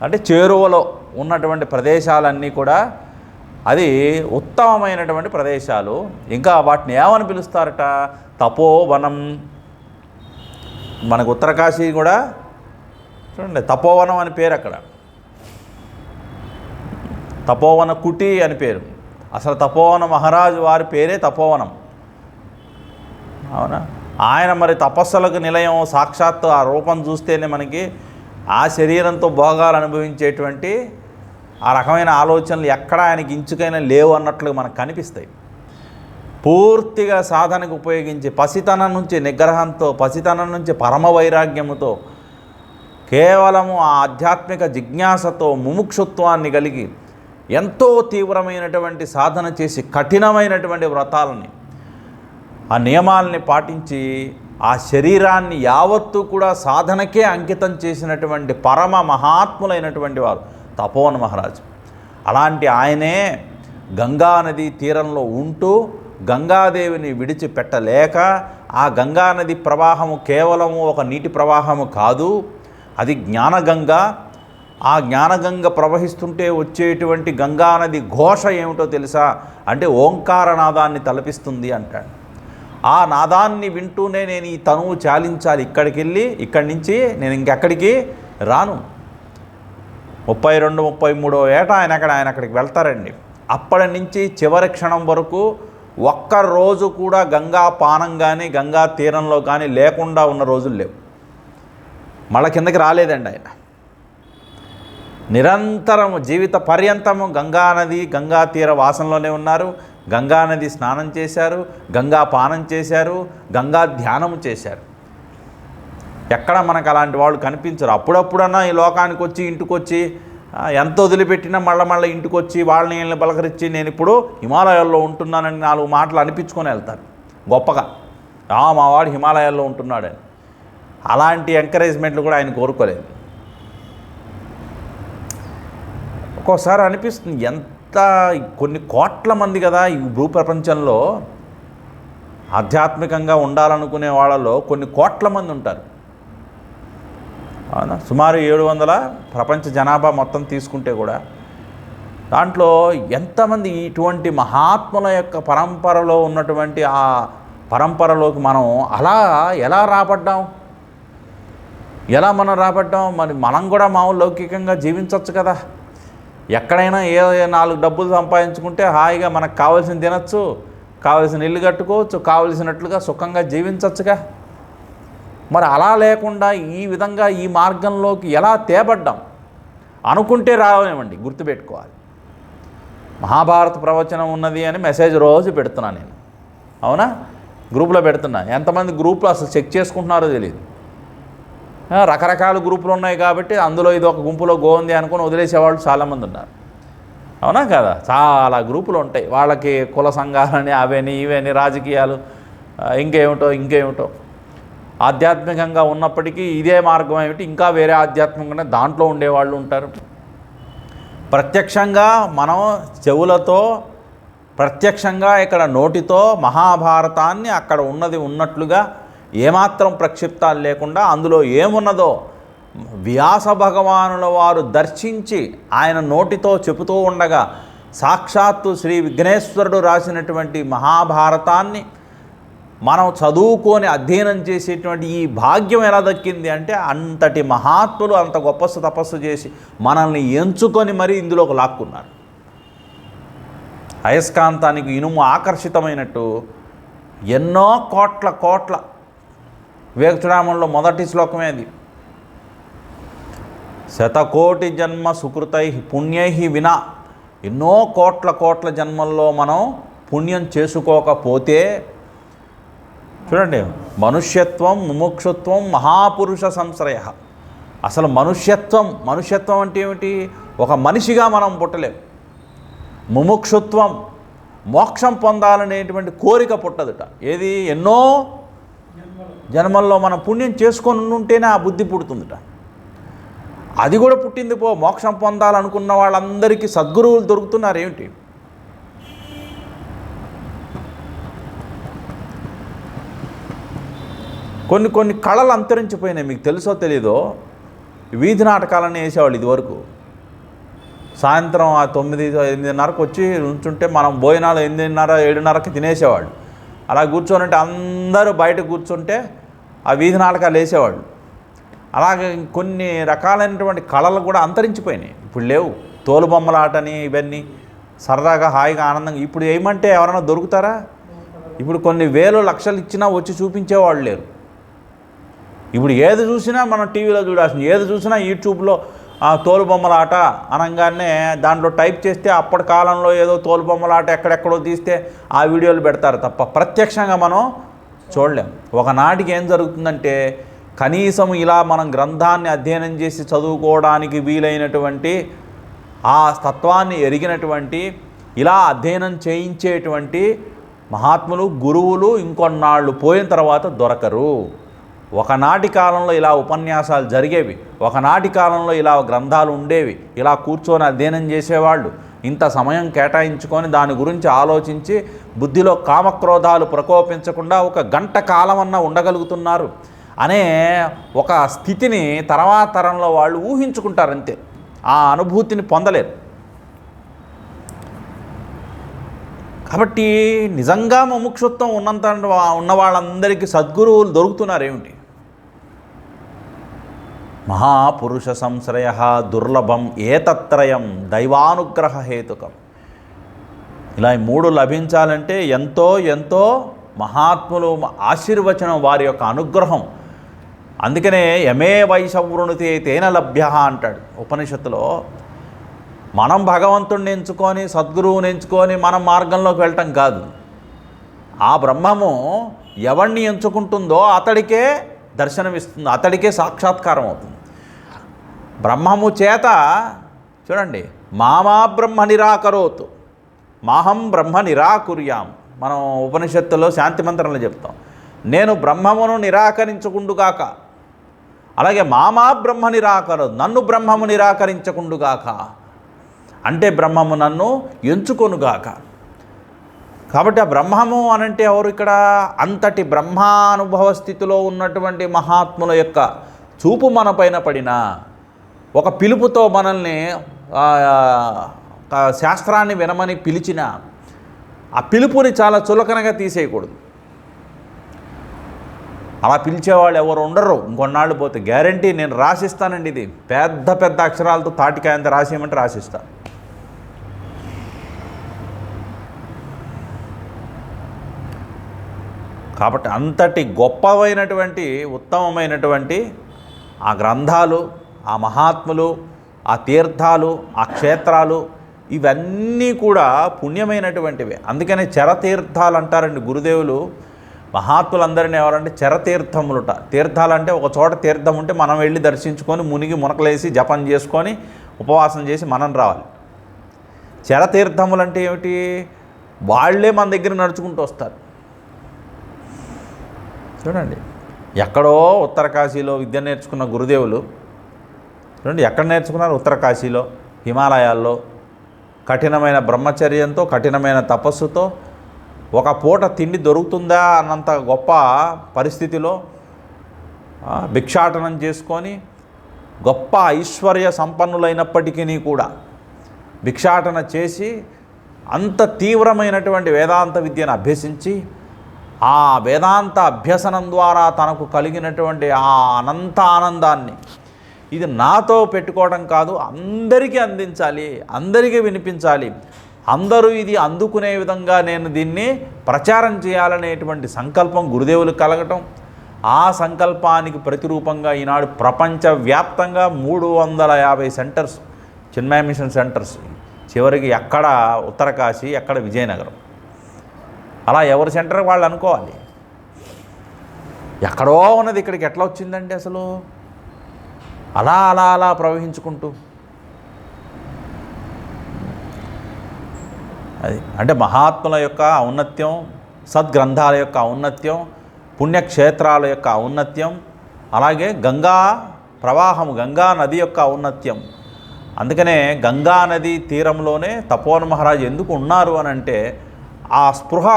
అంటే చేరువలో ఉన్నటువంటి ప్రదేశాలన్నీ కూడా అది ఉత్తమమైనటువంటి ప్రదేశాలు. ఇంకా వాటిని ఏమని పిలుస్తారట? తపోవనం. మనకు ఉత్తరకాశీ కూడా చూడండి తపోవనం అని పేరు. అక్కడ తపోవన కుటి అని పేరు. అసలు తపోవన మహారాజు వారి పేరే తపోవనం. అవునా? ఆయన మరి తపస్సులకు నిలయం. సాక్షాత్తు ఆ రూపం చూస్తేనే మనకి ఆ శరీరంతో భోగాలు అనుభవించేటువంటి ఆ రకమైన ఆలోచనలు ఎక్కడ ఆయనకి ఇంచుకైనా లేవు అన్నట్లు మనకు కనిపిస్తాయి. పూర్తిగా సాధనకు ఉపయోగించి పసితనం నుంచి నిగ్రహంతో, పసితనం నుంచి పరమ వైరాగ్యముతో, కేవలము ఆ ఆధ్యాత్మిక జిజ్ఞాసతో, ముముక్షుత్వాన్ని కలిగి ఎంతో తీవ్రమైనటువంటి సాధన చేసి కఠినమైనటువంటి వ్రతాలని, ఆ నియమాలని పాటించి ఆ శరీరాన్ని యావత్తు కూడా సాధనకే అంకితం చేసినటువంటి పరమ మహాత్ములైనటువంటి వారు తపోవన మహారాజు. అలాంటి ఆయనే గంగానది తీరంలో ఉంటూ గంగాదేవిని విడిచిపెట్టలేక, ఆ గంగానది ప్రవాహము కేవలము ఒక నీటి ప్రవాహము కాదు, అది జ్ఞానగంగ. ఆ జ్ఞానగంగ ప్రవహిస్తుంటే వచ్చేటువంటి గంగానది ఘోష ఏమిటో తెలుసా అంటే ఓంకారనాదాన్ని తలపిస్తుంది అంటాడు. ఆ నాదాన్ని వింటూనే నేను ఈ తనువు చాలించాలి, ఇక్కడి నుంచి నేను ఇంకెక్కడికి రాను. 32, 33 ఏట ఆయన అక్కడికి వెళ్తారండి. అప్పటి నుంచి చివరి క్షణం వరకు ఒక్కరోజు కూడా గంగా పానం కానీ గంగా తీరంలో కానీ లేకుండా ఉన్న రోజులు లేవు. మళ్ళా కిందకి రాలేదండి ఆయన. నిరంతరము జీవిత పర్యంతము గంగానది గంగా తీర వాసనలోనే ఉన్నారు. గంగానది స్నానం చేశారు, గంగా పానం చేశారు, గంగా ధ్యానము చేశారు. ఎక్కడ మనకు అలాంటి వాళ్ళు కనిపించరు. అప్పుడప్పుడన్నా ఈ లోకానికి వచ్చి ఇంటికి వచ్చి ఎంత వదిలిపెట్టినా మళ్ళీ ఇంటికి వచ్చి వాళ్ళని పలకరించి నేను ఇప్పుడు హిమాలయాల్లో ఉంటున్నానని 4 మాటలు అనిపించుకొని వెళ్తారు గొప్పగా. మా వాడు హిమాలయాల్లో ఉంటున్నాడని. అలాంటి ఎంకరేజ్మెంట్లు కూడా ఆయన కోరుకోలేదు. ఒక్కోసారి అనిపిస్తుంది, ఎంత కొన్ని కోట్ల మంది కదా ఈ భూప్రపంచంలో ఆధ్యాత్మికంగా ఉండాలనుకునే వాళ్ళలో కొన్ని కోట్ల మంది ఉంటారు. అవునా? సుమారు 700 ప్రపంచ జనాభా మొత్తం తీసుకుంటే కూడా దాంట్లో ఎంతమంది ఇటువంటి మహాత్ముల యొక్క పరంపరలో ఉన్నటువంటి ఆ పరంపరలోకి మనం ఎలా రాబడ్డాం? మనం రాబడ్డాం? మనం కూడా మామూలు లౌకికంగా జీవించవచ్చు కదా. ఎక్కడైనా 4 డబ్బులు సంపాదించుకుంటే హాయిగా మనకు కావాల్సింది తినచ్చు, కావలసిన ఇల్లు కట్టుకోవచ్చు, కావలసినట్లుగా సుఖంగా జీవించవచ్చుగా. మరి అలా లేకుండా ఈ విధంగా ఈ మార్గంలోకి ఎలా తేబడ్డాం అనుకుంటే రావేమండి. గుర్తుపెట్టుకోవాలి. మహాభారత ప్రవచనం ఉన్నది అని మెసేజ్ రోజు పెడుతున్నాను నేను, అవునా, గ్రూపులో పెడుతున్నా. ఎంతమంది గ్రూపులో అసలు చెక్ చేసుకుంటున్నారో తెలియదు. రకరకాల గ్రూపులు ఉన్నాయి కాబట్టి అందులో ఇది ఒక గుంపులో గోంది అనుకుని వదిలేసేవాళ్ళు చాలామంది ఉన్నారు, అవునా కదా. చాలా గ్రూపులు ఉంటాయి వాళ్ళకి, కుల సంఘాలని అవని ఇవని రాజకీయాలు ఇంకేమిటో. ఆధ్యాత్మికంగా ఉన్నప్పటికీ ఇదే మార్గం ఏమిటి, ఇంకా వేరే ఆధ్యాత్మికంగా దాంట్లో ఉండేవాళ్ళు ఉంటారు. ప్రత్యక్షంగా మనం చెవులతో, ప్రత్యక్షంగా ఇక్కడ నోటితో మహాభారతాన్ని అక్కడ ఉన్నది ఉన్నట్లుగా ఏమాత్రం ప్రక్షిప్తాలు లేకుండా అందులో ఏమున్నదో వ్యాస భగవానుల వారు దర్శించి ఆయన నోటితో చెబుతూ ఉండగా సాక్షాత్తు శ్రీ విఘ్నేశ్వరుడు రాసినటువంటి మహాభారతాన్ని మనం చదువుకొని అధ్యయనం చేసేటువంటి ఈ భాగ్యం ఎలా దక్కింది అంటే, అంతటి మహాత్ములు అంత గొప్ప తపస్సు చేసి మనల్ని ఎంచుకొని మరీ ఇందులోకి లాక్కున్నారు. అయస్కాంతానికి ఇనుము ఆకర్షితమైనట్టు ఎన్నో కోట్ల వివేకచూడామణిలో మొదటి శ్లోకమే అది. శతకోటి జన్మ సుకృతై పుణ్యై వినా, ఎన్నో కోట్ల జన్మల్లో మనం పుణ్యం చేసుకోకపోతే, చూడండి, మనుష్యత్వం ముముక్షుత్వం మహాపురుష సంశ్రయ. అసలు మనుష్యత్వం అంటే ఏమిటి? ఒక మనిషిగా మనం పుట్టలేం. ముముక్షుత్వం, మోక్షం పొందాలనేటువంటి కోరిక పుట్టదుట. ఏది? ఎన్నో జన్మల్లో మనం పుణ్యం చేసుకొని ఉంటేనే ఆ బుద్ధి పుడుతుందిట. అది కూడా పుట్టింది పో. మోక్షం పొందాలనుకున్న వాళ్ళందరికీ సద్గురువులు దొరుకుతున్నారు ఏమిటి? కొన్ని కళలు అంతరించిపోయినాయి. మీకు తెలుసో తెలీదో, వీధి నాటకాలని వేసేవాళ్ళు ఇదివరకు. సాయంత్రం 9-8:30కు వచ్చి ఉంచుంటే మనం భోజనాలు 8:30-7:30కి తినేసేవాళ్ళు. అలా కూర్చోనంటే అందరూ బయట కూర్చుంటే ఆ వీధి నాటకాలు వేసేవాళ్ళు. అలాగే కొన్ని రకాలైనటువంటి కళలు కూడా అంతరించిపోయినాయి, ఇప్పుడు లేవు. తోలుబొమ్మలాటని ఇవన్నీ సరదాగా హాయిగా ఆనందంగా ఇప్పుడు ఏమంటే ఎవరైనా దొరుకుతారా? ఇప్పుడు కొన్ని వేలు లక్షలు ఇచ్చినా వచ్చి చూపించేవాళ్ళు లేరు. ఇప్పుడు ఏది చూసినా మనం టీవీలో చూడాల్సింది, ఏది చూసినా యూట్యూబ్లో తోలుబొమ్మలాట అనగానే దాంట్లో టైప్ చేస్తే అప్పటి కాలంలో ఏదో తోలుబొమ్మలాట ఎక్కడెక్కడో తీస్తే ఆ వీడియోలు పెడతారు తప్ప ప్రత్యక్షంగా మనం చూడలేం. ఒకనాటికి ఏం జరుగుతుందంటే, కనీసం ఇలా మనం గ్రంథాన్ని అధ్యయనం చేసి చదువుకోవడానికి వీలైనటువంటి ఆ తత్వాన్ని ఎరిగినటువంటి, ఇలా అధ్యయనం చేయించేటువంటి మహాత్ములు గురువులు ఇంకొన్నాళ్ళు పోయిన తర్వాత దొరకరు. ఒకనాటి కాలంలో ఇలా ఉపన్యాసాలు జరిగేవి, ఒకనాటి కాలంలో ఇలా గ్రంథాలు ఉండేవి, ఇలా కూర్చొని అధ్యయనం చేసేవాళ్ళు, ఇంత సమయం కేటాయించుకొని దాని గురించి ఆలోచించి బుద్ధిలో కామక్రోధాలు ప్రకోపించకుండా ఒక గంట కాలమన్నా ఉండగలుగుతున్నారు అనే ఒక స్థితిని తర్వాత తరంలో వాళ్ళు ఊహించుకుంటారు అంతే, ఆ అనుభూతిని పొందలేరు. కాబట్టి నిజంగా ముముక్షుత్వం ఉన్న వాళ్ళందరికీ సద్గురువులు దొరుకుతున్నారు ఏమిటి? మహాపురుష సంశ్రయ దుర్లభం ఏతత్రయం దైవానుగ్రహ హేతుకం. ఇలా 3 లభించాలంటే ఎంతో మహాత్ములు ఆశీర్వచనం, వారి యొక్క అనుగ్రహం. అందుకనే యమే వైశవృణితే తేన లభ్య అంటాడు ఉపనిషత్తులో. మనం భగవంతుడిని ఎంచుకొని సద్గురువుని ఎంచుకొని మనం మార్గంలోకి వెళ్ళటం కాదు. ఆ బ్రహ్మము ఎవరిని ఎంచుకుంటుందో అతడికే దర్శనమిస్తుంది, అతడికే సాక్షాత్కారం అవుతుంది. బ్రహ్మము చేత చూడండి, మామా బ్రహ్మ నిరాకరోతు మాహం బ్రహ్మ నిరాకుర్యాం. మనం ఉపనిషత్తులో శాంతి మంత్రంలో చెప్తాం, నేను బ్రహ్మమును నిరాకరించకుండుగాక. అలాగే మామా బ్రహ్మ నిరాకరోతు, నన్ను బ్రహ్మము నిరాకరించకుండుగాక అంటే బ్రహ్మము నన్ను ఎంచుకొనుగాక. కాబట్టి ఆ బ్రహ్మము అనంటే ఎవరు ఇక్కడ? అంతటి బ్రహ్మానుభవ స్థితిలో ఉన్నటువంటి మహాత్ముల యొక్క చూపు మన పైన పడిన, ఒక పిలుపుతో మనల్ని శాస్త్రాన్ని వినమని పిలిచిన ఆ పిలుపుని చాలా చులకనగా తీసేయకూడదు. అలా పిలిచేవాళ్ళు ఎవరు ఉండరు. ఇంకొన్నాళ్ళు పోతే గ్యారంటీ నేను రాసిస్తానండి. ఇది పెద్ద అక్షరాలతో తాటికాయంత రాసేయమంటే రాసిస్తా. కాబట్టి అంతటి గొప్పవైనటువంటి ఉత్తమమైనటువంటి ఆ గ్రంథాలు, ఆ మహాత్ములు, ఆ తీర్థాలు, ఆ క్షేత్రాలు ఇవన్నీ కూడా పుణ్యమైనటువంటివి. అందుకనే చరతీర్థాలు అంటారండి గురుదేవులు. మహాత్ములందరినీ ఎవరంటే చరతీర్థములుట. తీర్థాలంటే ఒక చోట తీర్థం ఉంటే మనం వెళ్ళి దర్శించుకొని మునిగి మునకలేసి జపం చేసుకొని ఉపవాసం చేసి మనం రావాలి. చరతీర్థములు అంటే ఏమిటి? వాళ్ళే మన దగ్గర నడుచుకుంటూ వస్తారు. చూడండి, ఎక్కడో ఉత్తర కాశీలో విద్య నేర్చుకున్న గురుదేవులు చూడండి ఎక్కడ నేర్చుకున్నారు? ఉత్తర కాశీలో, హిమాలయాల్లో కఠినమైన బ్రహ్మచర్యంతో, కఠినమైన తపస్సుతో, ఒక పూట తిండి దొరుకుతుందా అన్నంత గొప్ప పరిస్థితిలో భిక్షాటనం చేసుకొని గొప్ప ఐశ్వర్య సంపన్నులైనప్పటికీ కూడా భిక్షాటన చేసి అంత తీవ్రమైనటువంటి వేదాంత విద్యను అభ్యసించి ఆ వేదాంత అభ్యసనం ద్వారా తనకు కలిగినటువంటి ఆ అనంత ఆనందాన్ని ఇది నాతో పెట్టుకోవడం కాదు, అందరికీ అందించాలి, అందరికీ వినిపించాలి, అందరూ ఇది అందుకునే విధంగా నేను దీన్ని ప్రచారం చేయాలనేటువంటి సంకల్పం గురుదేవులు కలగటం, ఆ సంకల్పానికి ప్రతిరూపంగా ఈనాడు ప్రపంచవ్యాప్తంగా 350 సెంటర్స్, చిన్మయ మిషన్ సెంటర్స్, చివరికి ఎక్కడ ఉత్తరకాశీ, ఎక్కడ విజయనగరం, అలా ఎవరి సెంటర్ వాళ్ళు అనుకోవాలి. ఎక్కడో ఉన్నది ఇక్కడికి ఎట్లా వచ్చిందండి అసలు? అలా అలా అలా ప్రవహించుకుంటూ అది అంటే మహాత్ముల యొక్క ఔన్నత్యం, సద్గ్రంథాల యొక్క ఔన్నత్యం, పుణ్యక్షేత్రాల యొక్క ఔన్నత్యం, అలాగే గంగా ప్రవాహము, గంగా నది యొక్క ఔన్నత్యం. అందుకనే గంగా నది తీరంలోనే తపోవన్ మహారాజ్ ఎందుకు ఉన్నారు అని అంటే ఆ స్పృహ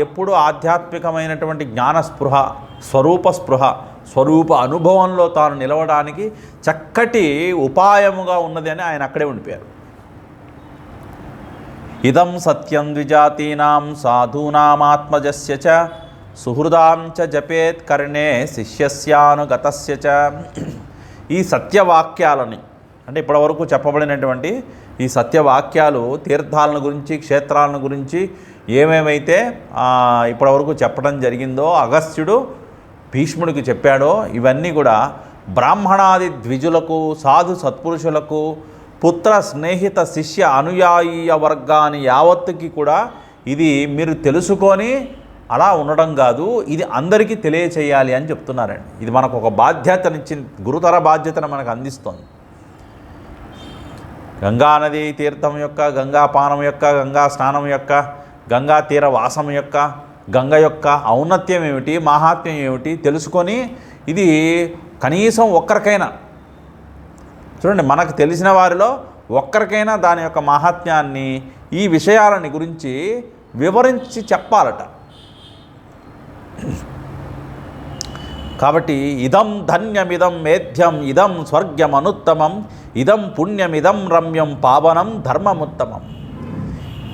ఎప్పుడు ఆధ్యాత్మికమైనటువంటి జ్ఞాన స్పృహ, స్వరూప స్పృహ, స్వరూప అనుభవంలో తాను నిలవడానికి చక్కటి ఉపాయముగా ఉన్నది అని ఆయన అక్కడే ఉండిపోయారు. ఇదం సత్యం ద్విజాతీనాం సాధూనామాత్మజస్య చ సుహృదాం చ జపేత్ కర్ణే శిష్యస్యానుగతస్య చ. ఈ సత్యవాక్యాలని అంటే ఇప్పటివరకు చెప్పబడినటువంటి ఈ సత్యవాక్యాలు తీర్థాలను గురించి, క్షేత్రాలను గురించి ఏమేమైతే ఇప్పటివరకు చెప్పడం జరిగిందో, అగస్త్యుడు భీష్ముడికి చెప్పాడో, ఇవన్నీ కూడా బ్రాహ్మణాది ద్విజులకు, సాధు సత్పురుషులకు, పుత్ర స్నేహిత శిష్య అనుయాయీయ వర్గాన్ని యావత్తుకి కూడా ఇది మీరు తెలుసుకొని అలా ఉండడం కాదు, ఇది అందరికీ తెలియచేయాలి అని చెప్తున్నారండి. ఇది మనకు ఒక బాధ్యతనిచ్చి, గురుతర బాధ్యతను మనకు అందిస్తోంది. గంగానది తీర్థం యొక్క, గంగా పానం యొక్క, గంగా స్నానం యొక్క, గంగా తీర వాసం యొక్క, గంగ యొక్క ఔన్నత్యం ఏమిటి, మహాత్మ్యం ఏమిటి తెలుసుకొని ఇది కనీసం ఒక్కరికైనా చూడండి, మనకు తెలిసిన వారిలో ఒక్కరికైనా దాని యొక్క మహాత్మ్యాన్ని, ఈ విషయాలని గురించి వివరించి చెప్పాలట. కాబట్టి ఇదం ధన్యమిదం మేధ్యం, ఇదం స్వర్గమనుత్తమం, ఇదం పుణ్యమిదం రమ్యం, పావనం ధర్మముత్తమం.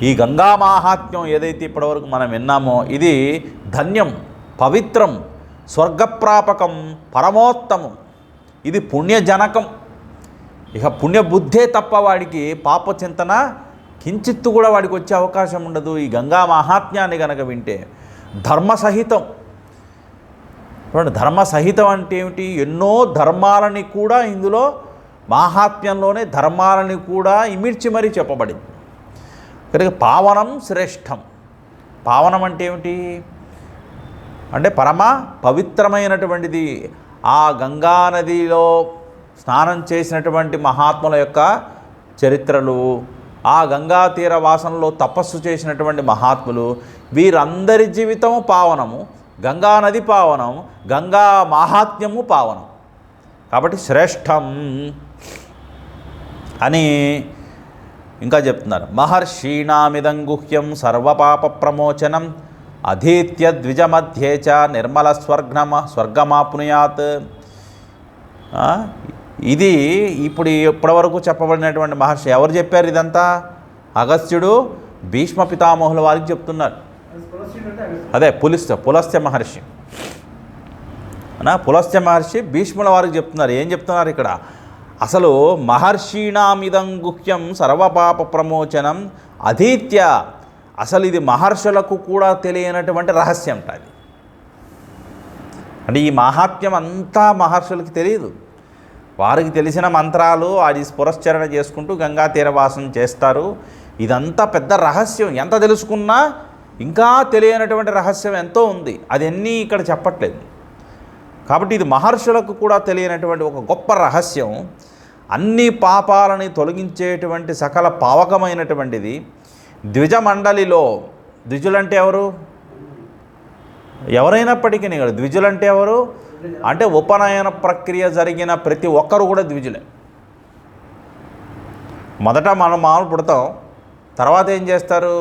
ఈ గంగా మాహాత్మ్యం ఏదైతే ఇప్పటివరకు మనం విన్నామో ఇది ధన్యం, పవిత్రం, స్వర్గప్రాపకం, పరమోత్తమం, ఇది పుణ్యజనకం. ఇక పుణ్యబుద్ధే తప్ప వాడికి పాపచింతన కించిత్తు కూడా వాడికి వచ్చే అవకాశం ఉండదు. ఈ గంగా మాహాత్మ్యాన్ని కనుక వింటే ధర్మసహితం. చూడండి, ధర్మసహితం అంటే ఏమిటి? ఎన్నో ధర్మాలని కూడా ఇందులో మాహాత్మ్యంలోనే ధర్మాలని కూడా ఇమిడ్చి మరీ చెప్పబడింది. కనుక పావనం శ్రేష్టం. పావనం అంటే ఏమిటి అంటే పరమ పవిత్రమైనటువంటిది. ఆ గంగా నదిలో స్నానం చేసినటువంటి మహాత్ముల యొక్క చరిత్రలు, ఆ గంగా తీర వాసనలో తపస్సు చేసినటువంటి మహాత్ములు, వీరందరి జీవితము పావనము, గంగా నది పావనం, గంగా మాహాత్మ్యము పావనం. కాబట్టి శ్రేష్టం అని ఇంకా చెప్తున్నారు. మహర్షీణామిదం గుహ్యం సర్వపాప ప్రమోచనం అధీత్య ద్విజమధ్యే చ నిర్మల స్వర్గమాప్నుయాత్. ఇది ఇప్పటివరకు చెప్పబడినటువంటి మహర్షి ఎవరు చెప్పారు? ఇదంతా అగస్త్యుడు భీష్మ పితామహుల వారికి చెప్తున్నారు. అదే పులస్త్య మహర్షి పులస్త్య మహర్షి భీష్ముల వారికి చెప్తున్నారు. ఏం చెప్తున్నారు ఇక్కడ? అసలు మహర్షీణామిదం గుహ్యం సర్వపాప ప్రమోచనం అధీత్య, అసలు ఇది మహర్షులకు కూడా తెలియనటువంటి రహస్యం అది. అంటే ఈ మాహాత్మ్యం అంతా మహర్షులకి తెలియదు. వారికి తెలిసిన మంత్రాలు అది పురస్చరణ చేసుకుంటూ గంగా తీరవాసం చేస్తారు. ఇదంతా పెద్ద రహస్యం. ఎంత తెలుసుకున్నా ఇంకా తెలియనటువంటి రహస్యం ఎంతో ఉంది. అదన్నీ ఇక్కడ చెప్పట్లేదు. కాబట్టి ఇది మహర్షులకు కూడా తెలియనటువంటి ఒక గొప్ప రహస్యం. అన్ని పాపాలని తొలగించేటువంటి సకల పావకమైనటువంటిది. ద్విజమండలిలో, ద్విజులంటే ఎవరు? ఎవరైనప్పటికీ కదా. ద్విజులంటే ఎవరు అంటే ఉపనయన ప్రక్రియ జరిగిన ప్రతి ఒక్కరు కూడా ద్విజులే. మొదట మనం మామూలు పుడతాం, తర్వాత ఏం చేస్తారు?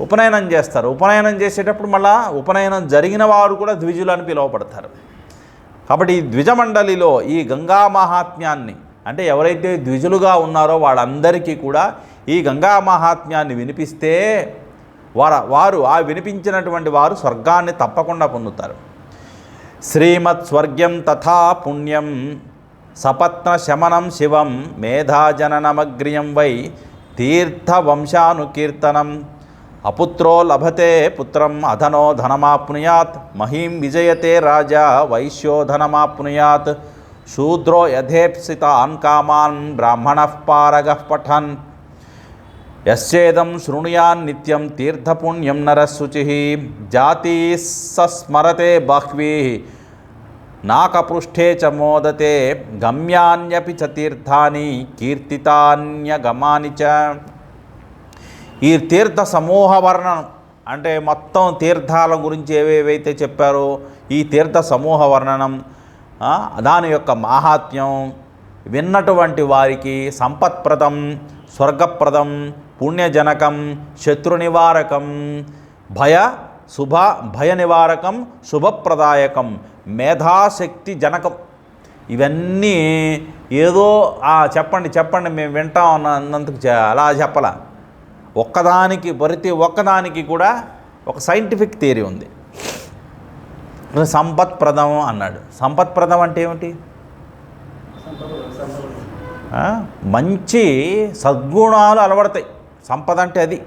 ఉపనయనం చేస్తారు. ఉపనయనం చేసేటప్పుడు మళ్ళా ఉపనయనం జరిగిన వారు కూడా ద్విజులు అని పిలువబడతారు. కాబట్టి ఈ ద్విజమండలిలో ఈ గంగా మహాత్మ్యాన్ని, అంటే ఎవరైతే ద్విజులుగా ఉన్నారో వాళ్ళందరికీ కూడా ఈ గంగా మహాత్మ్యాన్ని వినిపిస్తే వారు ఆ వినిపించినటువంటి వారు స్వర్గాన్ని తప్పకుండా పొందుతారు. శ్రీమత్ స్వర్గ్యం తథా పుణ్యం సపత్న శమనం శివం మేధాజననమగ్రియం వై తీర్థవంశానుకీర్తనం అపుత్రో లభతే పుత్రం అధనో ధనమాప్నుయాత్ మహీం విజయతే రాజా వైశ్యో ధనమాప్నుయాత్ శూద్రో యథేప్సితాన్ కామాన్ బ్రాహ్మణః పారగః పఠన్ యస్యేదం శృణుయాన్ నిత్యం తీర్థపుణ్యం నరశుచిః జాతి సస్మరతే బాహ్వీ నాకపృష్ఠే చ మోదతే గమ్యాన్యపి చ తీర్థాని కీర్తితాన్యగమాని చ. ఈ తీర్థ సమూహ వర్ణనం అంటే మొత్తం తీర్థాల గురించి ఏవేవైతే చెప్పారో ఈ తీర్థ సమూహ వర్ణనం, దాని యొక్క మాహాత్మ్యం విన్నటువంటి వారికి సంపత్ప్రదం, స్వర్గప్రదం, పుణ్యజనకం, శత్రునివారకం, భయ నివారకం, శుభప్రదాయకం, మేధాశక్తి జనకం. ఇవన్నీ ఏదో చెప్పండి మేము వింటాం అన్నందుకు అలా చెప్పలా. ప్రతి ఒక్కదానికి కూడా ఒక సైంటిఫిక్ థియరీ ఉంది. సంపత్ప్రదం అన్నాడు. సంపత్ప్రదం అంటే ఏమిటి? మంచి సద్గుణాలు అలవడతాయి. సంపద అంటే అది.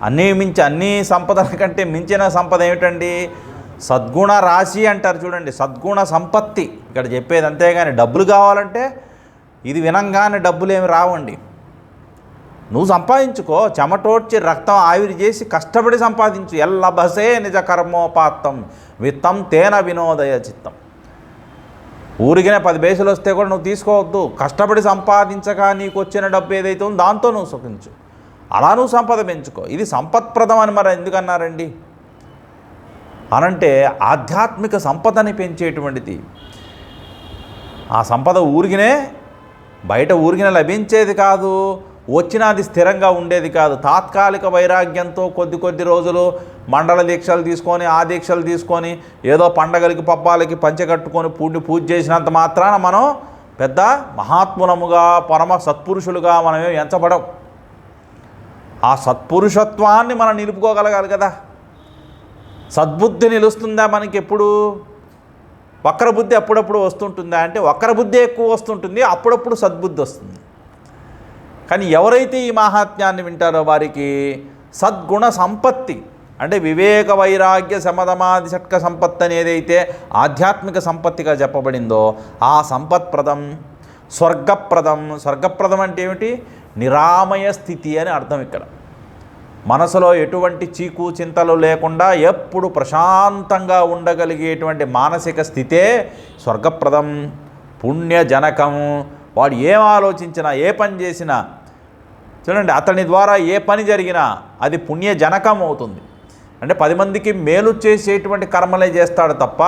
అన్ని సంపదల కంటే మించిన సంపద ఏమిటండి? సద్గుణ రాశి అంటారు చూడండి, సద్గుణ సంపత్తి ఇక్కడ చెప్పేది. అంతేగాని డబ్బులు కావాలంటే ఇది వినంగానే డబ్బులు ఏమి రావండి. నువ్వు సంపాదించుకో, చెమటోడ్చి రక్తం ఆవిరి చేసి కష్టపడి సంపాదించు. ఎల్లభసే నిజ కర్మోపాత్తం విత్తం తేన వినోదయ చిత్తం. ఊరికినే 10 పైసలు వస్తే కూడా నువ్వు తీసుకోవద్దు. కష్టపడి సంపాదించగా నీకు వచ్చిన డబ్బు ఏదైతే ఉందో దాంతో నువ్వు సుఖించు. అలా నువ్వు సంపద పెంచుకో. ఇది సంపత్ప్రదం అని మరి ఎందుకన్నారండి అనంటే ఆధ్యాత్మిక సంపదని పెంచేటువంటిది. ఆ సంపద బయట ఊరికినే లభించేది కాదు, వచ్చినది స్థిరంగా ఉండేది కాదు. తాత్కాలిక వైరాగ్యంతో కొద్ది రోజులు మండల దీక్షలు తీసుకొని ఆ దీక్షలు తీసుకొని ఏదో పండగలకి పబ్బాలకి పంచగట్టుకొని పూజ చేసినంత మాత్రాన మనం పెద్ద మహాత్ములముగా పరమ సత్పురుషులుగా మనమే ఎంచబడం. ఆ సత్పురుషత్వాన్ని మనం నిలుపుకోగలగాలి కదా. సద్బుద్ధి నిలుస్తుందా మనకి ఎప్పుడు? వక్రబుద్ధి అప్పుడప్పుడు వస్తుంటుందా అంటే వక్రబుద్ధి ఎక్కువ వస్తుంటుంది, అప్పుడప్పుడు సద్బుద్ధి వస్తుంది. కానీ ఎవరైతే ఈ మహాత్మ్యాన్ని వింటారో వారికి సద్గుణ సంపత్తి అంటే వివేక వైరాగ్య శమధమాది షట్క సంపత్తి అనేదైతే ఆధ్యాత్మిక సంపత్తిగా చెప్పబడిందో ఆ సంపత్ప్రదం, స్వర్గప్రదం అంటే ఏమిటి? నిరామయ స్థితి అని అర్థం. ఇక్కడ మనసులో ఎటువంటి చీకు చింతలు లేకుండా ఎప్పుడు ప్రశాంతంగా ఉండగలిగేటువంటి మానసిక స్థితే స్వర్గప్రదం, పుణ్యజనకం. వాడు ఏం ఆలోచించినా ఏ పని చేసినా చూడండి, అతని ద్వారా ఏ పని జరిగినా అది పుణ్యజనకం అవుతుంది. అంటే 10 మందికి మేలు చేసేటువంటి కర్మలే చేస్తాడు తప్ప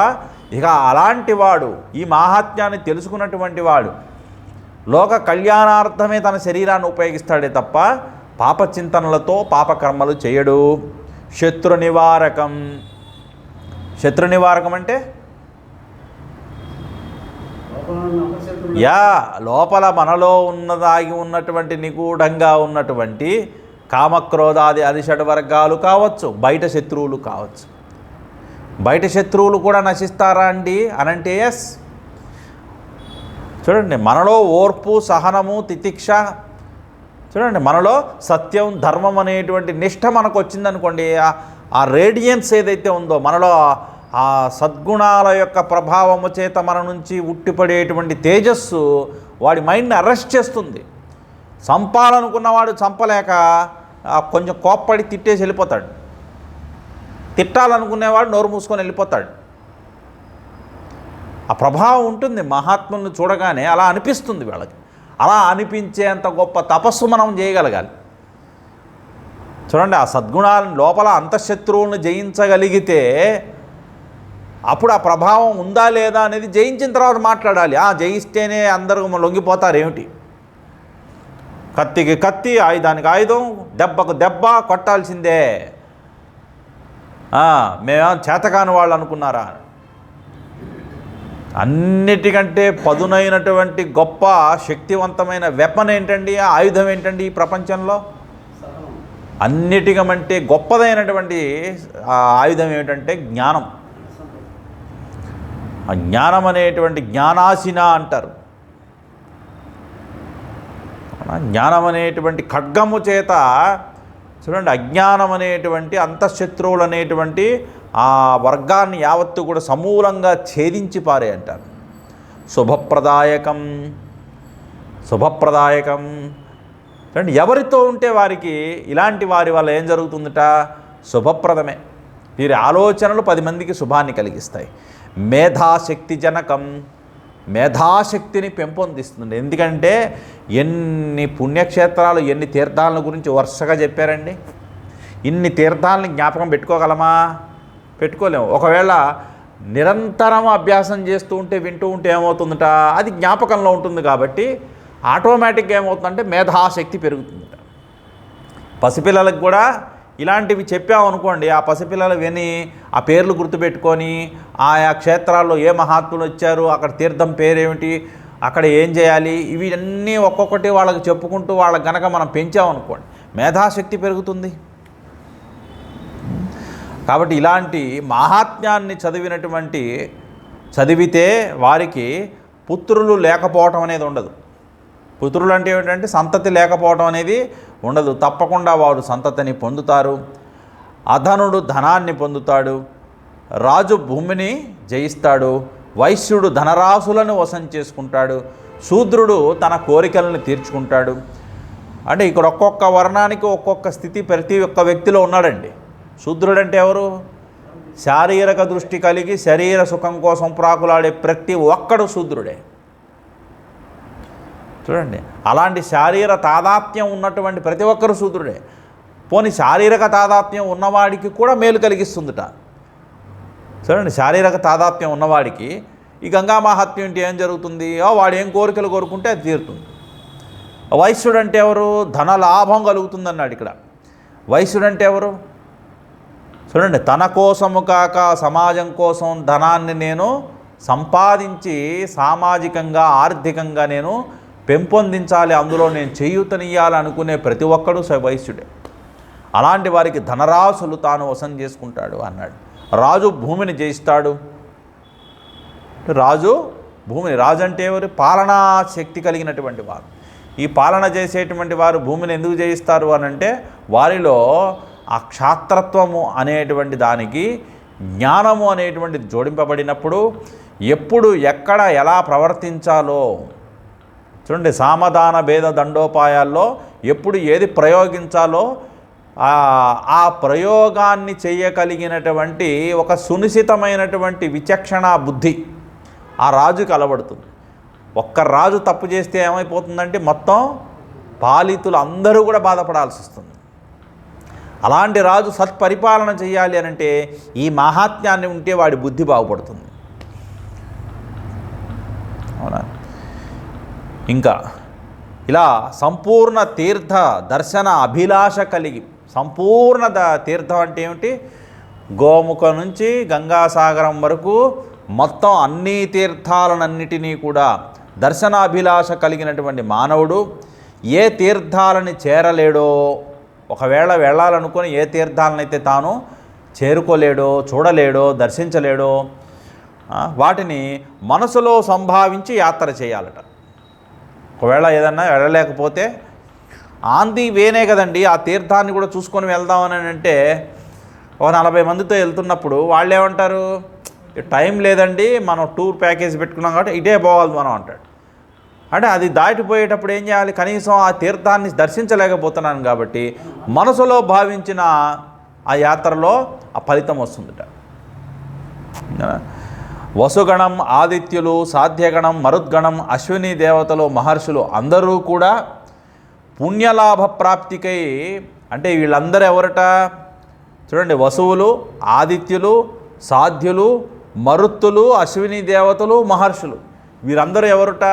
ఇక అలాంటి వాడు, ఈ మాహాత్మ్యాన్ని తెలుసుకున్నటువంటి వాడు లోక కళ్యాణార్థమే తన శరీరాన్ని ఉపయోగిస్తాడే తప్ప పాపచింతనలతో పాపకర్మలు చేయడు. శత్రునివారకం అంటే లోపల మనలో దాగి ఉన్నటువంటి నిగూఢంగా ఉన్నటువంటి కామక్రోధాది అరిషడ్ వర్గాలు కావచ్చు, బయట శత్రువులు కావచ్చు. బయట శత్రువులు కూడా నశిస్తారా అండి అనంటే ఎస్. చూడండి, మనలో ఓర్పు, సహనము, తితిక్ష, చూడండి మనలో సత్యం, ధర్మం అనేటువంటి నిష్ఠ మనకు వచ్చిందనుకోండి, ఆ రేడియన్స్ ఏదైతే ఉందో మనలో ఆ సద్గుణాల యొక్క ప్రభావము చేత మన నుంచి ఉట్టిపడేటువంటి తేజస్సు వాడి మైండ్ని అరెస్ట్ చేస్తుంది. చంపాలనుకున్నవాడు చంపలేక కొంచెం కోప్పడి తిట్టేసి వెళ్ళిపోతాడు. తిట్టాలనుకునేవాడు నోరు మూసుకొని వెళ్ళిపోతాడు. ఆ ప్రభావం ఉంటుంది మహాత్ములను చూడగానే, అలా అనిపిస్తుంది వాళ్ళకి. అలా అనిపించేంత గొప్ప తపస్సు మనం చేయగలగాలి. చూడండి, ఆ సద్గుణాలను లోపల అంతఃశత్రువులను జయించగలిగితే అప్పుడు ఆ ప్రభావం ఉందా లేదా అనేది జయించిన తర్వాత మాట్లాడాలి. జయిస్తేనే అందరూ లొంగిపోతారు ఏమిటి? కత్తికి కత్తి, ఆయుధానికి ఆయుధం, దెబ్బకు దెబ్బ కొట్టాల్సిందే. మేమేమో చేతకాని వాళ్ళు అనుకున్నారా? అన్నిటికంటే పదునైనటువంటి గొప్ప శక్తివంతమైన వెపన్ ఏంటండి? ఆయుధం ఏంటండి ఈ ప్రపంచంలో? అన్నిటికంటే గొప్పదైనటువంటి ఆయుధం ఏమిటంటే జ్ఞానం. ఆ జ్ఞానం అనేటువంటి జ్ఞానాశిన అంటారు. జ్ఞానం అనేటువంటి ఖడ్గము చేత చూడండి, అజ్ఞానం అనేటువంటి అంతఃశత్రువులు అనేటువంటి ఆ వర్గాన్ని యావత్తు కూడా సమూలంగా ఛేదించి పారే అంటారు. శుభప్రదాయకం చూడండి, ఎవరితో ఉంటే వారికి ఇలాంటి వారి వల్ల ఏం జరుగుతుందట? శుభప్రదమే. వీరి ఆలోచనలు 10 మందికి శుభాన్ని కలిగిస్తాయి. మేధాశక్తి జనకం, మేధాశక్తిని పెంపొందిస్తుంది. ఎందుకంటే ఎన్ని పుణ్యక్షేత్రాలు, ఎన్ని తీర్థాలను గురించి వరుసగా చెప్పారండి. ఇన్ని తీర్థాలని జ్ఞాపకం పెట్టుకోగలమా? పెట్టుకోలేము. ఒకవేళ నిరంతరం అభ్యాసం చేస్తూ ఉంటే, వింటూ ఉంటే ఏమవుతుందట? అది జ్ఞాపకంలో ఉంటుంది. కాబట్టి ఆటోమేటిక్గా ఏమవుతుందంటే మేధాశక్తి పెరుగుతుందట. పసిపిల్లలకు కూడా ఇలాంటివి చెప్పామనుకోండి, ఆ పసిపిల్లలు విని ఆ పేర్లు గుర్తుపెట్టుకొని ఆయా క్షేత్రాల్లో ఏ మహాత్ములు వచ్చారు, అక్కడ తీర్థం పేరేమిటి, అక్కడ ఏం చేయాలి, ఇవి అన్నీ ఒక్కొక్కటి వాళ్ళకి చెప్పుకుంటూ వాళ్ళకి గనక మనం పెంచామనుకోండి మేధాశక్తి పెరుగుతుంది. కాబట్టి ఇలాంటి మహాత్మ్యాన్ని చదివితే వారికి పుత్రులు లేకపోవటం అనేది ఉండదు. పుత్రులు అంటే ఏమిటంటే సంతతి లేకపోవడం అనేది ఉండదు. తప్పకుండా వారు సంతతిని పొందుతారు. అధనుడు ధనాన్ని పొందుతాడు, రాజు భూమిని జయిస్తాడు, వైశ్యుడు ధనరాశులను వశం చేసుకుంటాడు, శూద్రుడు తన కోరికలను తీర్చుకుంటాడు. అంటే ఇక్కడ ఒక్కొక్క వర్ణానికి ఒక్కొక్క స్థితి ప్రతి ఒక్క వ్యక్తిలో ఉన్నాడండి. శూద్రుడంటే ఎవరు? శారీరక దృష్టి కలిగి శరీర సుఖం కోసం ప్రాకులాడే ప్రతి ఒక్కడు శూద్రుడే. చూడండి, అలాంటి శారీర తాదాత్మ్యం ఉన్నటువంటి ప్రతి ఒక్కరు శూద్రుడే. పోనీ శారీరక తాదాత్మ్యం ఉన్నవాడికి కూడా మేలు కలిగిస్తుందట. చూడండి, శారీరక తాదాత్మ్యం ఉన్నవాడికి ఈ గంగా మహాత్మ్యం అంటే ఏం జరుగుతుంది? వాడు ఏం కోరికలు కోరుకుంటే అది తీరుతుంది. వైశ్యుడు అంటే ఎవరు? ధన లాభం కలుగుతుందన్నాడు ఇక్కడ. వైశ్యుడు అంటే ఎవరు? చూడండి, తన కోసము కాక సమాజం కోసం ధనాన్ని నేను సంపాదించి సామాజికంగా ఆర్థికంగా నేను పెంపొందించాలి, అందులో నేను చేయూతనియ్యాలి అనుకునే ప్రతి ఒక్కడు వైశ్యుడే. అలాంటి వారికి ధనరాశులు తాను వశం చేసుకుంటాడు అన్నాడు. రాజు భూమిని జయిస్తాడు. రాజు అంటే ఎవరు? పాలనా శక్తి కలిగినటువంటి వారు. ఈ పాలన చేసేటువంటి వారు భూమిని ఎందుకు జయిస్తారు అనంటే వారిలో ఆ క్షాత్రత్వము అనేటువంటి దానికి జ్ఞానము అనేటువంటిది జోడింపబడినప్పుడు ఎప్పుడు ఎక్కడ ఎలా ప్రవర్తించాలో చూడండి, సామధాన భేద దండోపాయాల్లో ఎప్పుడు ఏది ప్రయోగించాలో ఆ ప్రయోగాన్ని చేయగలిగినటువంటి ఒక సునిశ్చితమైనటువంటి విచక్షణ బుద్ధి ఆ రాజుకి అలవడుతుంది. ఒక్క రాజు తప్పు చేస్తే ఏమైపోతుందంటే మొత్తం పాలితులు అందరూ కూడా బాధపడాల్సి వస్తుంది. అలాంటి రాజు సత్పరిపాలన చేయాలి అనంటే ఈ మహాత్మ్యాన్ని ఉంటే వాడి బుద్ధి బాగుపడుతుంది. అవునా? ఇంకా ఇలా సంపూర్ణ తీర్థ దర్శన అభిలాష కలిగి, సంపూర్ణ తీర్థం అంటే ఏమిటి? గోముఖ నుంచి గంగాసాగరం వరకు మొత్తం అన్ని తీర్థాలన్నిటినీ కూడా దర్శనాభిలాష కలిగినటువంటి మానవుడు ఏ తీర్థాలని చేరలేడో, ఒకవేళ వెళ్ళాలనుకొని ఏ తీర్థాలనైతే తాను చేరుకోలేడో, చూడలేడో, దర్శించలేడో వాటిని మనసులో సంభావించి యాత్ర చేయాలట. ఒకవేళ ఏదన్నా వెళ్ళలేకపోతే ఆంది వేనే కదండి, ఆ తీర్థాన్ని కూడా చూసుకొని వెళ్దామని అంటే ఒక 40 మందితో వెళ్తున్నప్పుడు వాళ్ళు ఏమంటారు, టైం లేదండి మనం టూర్ ప్యాకేజ్ పెట్టుకున్నాం కాబట్టి ఇటే పోవాలి మనం అంటాడు. అంటే అది దాటిపోయేటప్పుడు ఏం చేయాలి, కనీసం ఆ తీర్థాన్ని దర్శించలేకపోతున్నాను కాబట్టి మనసులో భావించిన ఆ యాత్రలో ఆ ఫలితం వస్తుందట. వసుగణం, ఆదిత్యులు, సాధ్యగణం, మరుద్గణం, అశ్విని దేవతలు, మహర్షులు అందరూ కూడా పుణ్యలాభ ప్రాప్తికై, అంటే వీళ్ళందరూ ఎవరట చూడండి, వసువులు, ఆదిత్యులు, సాధ్యులు, మరుత్తులు, అశ్విని దేవతలు, మహర్షులు, వీరందరూ ఎవరుట,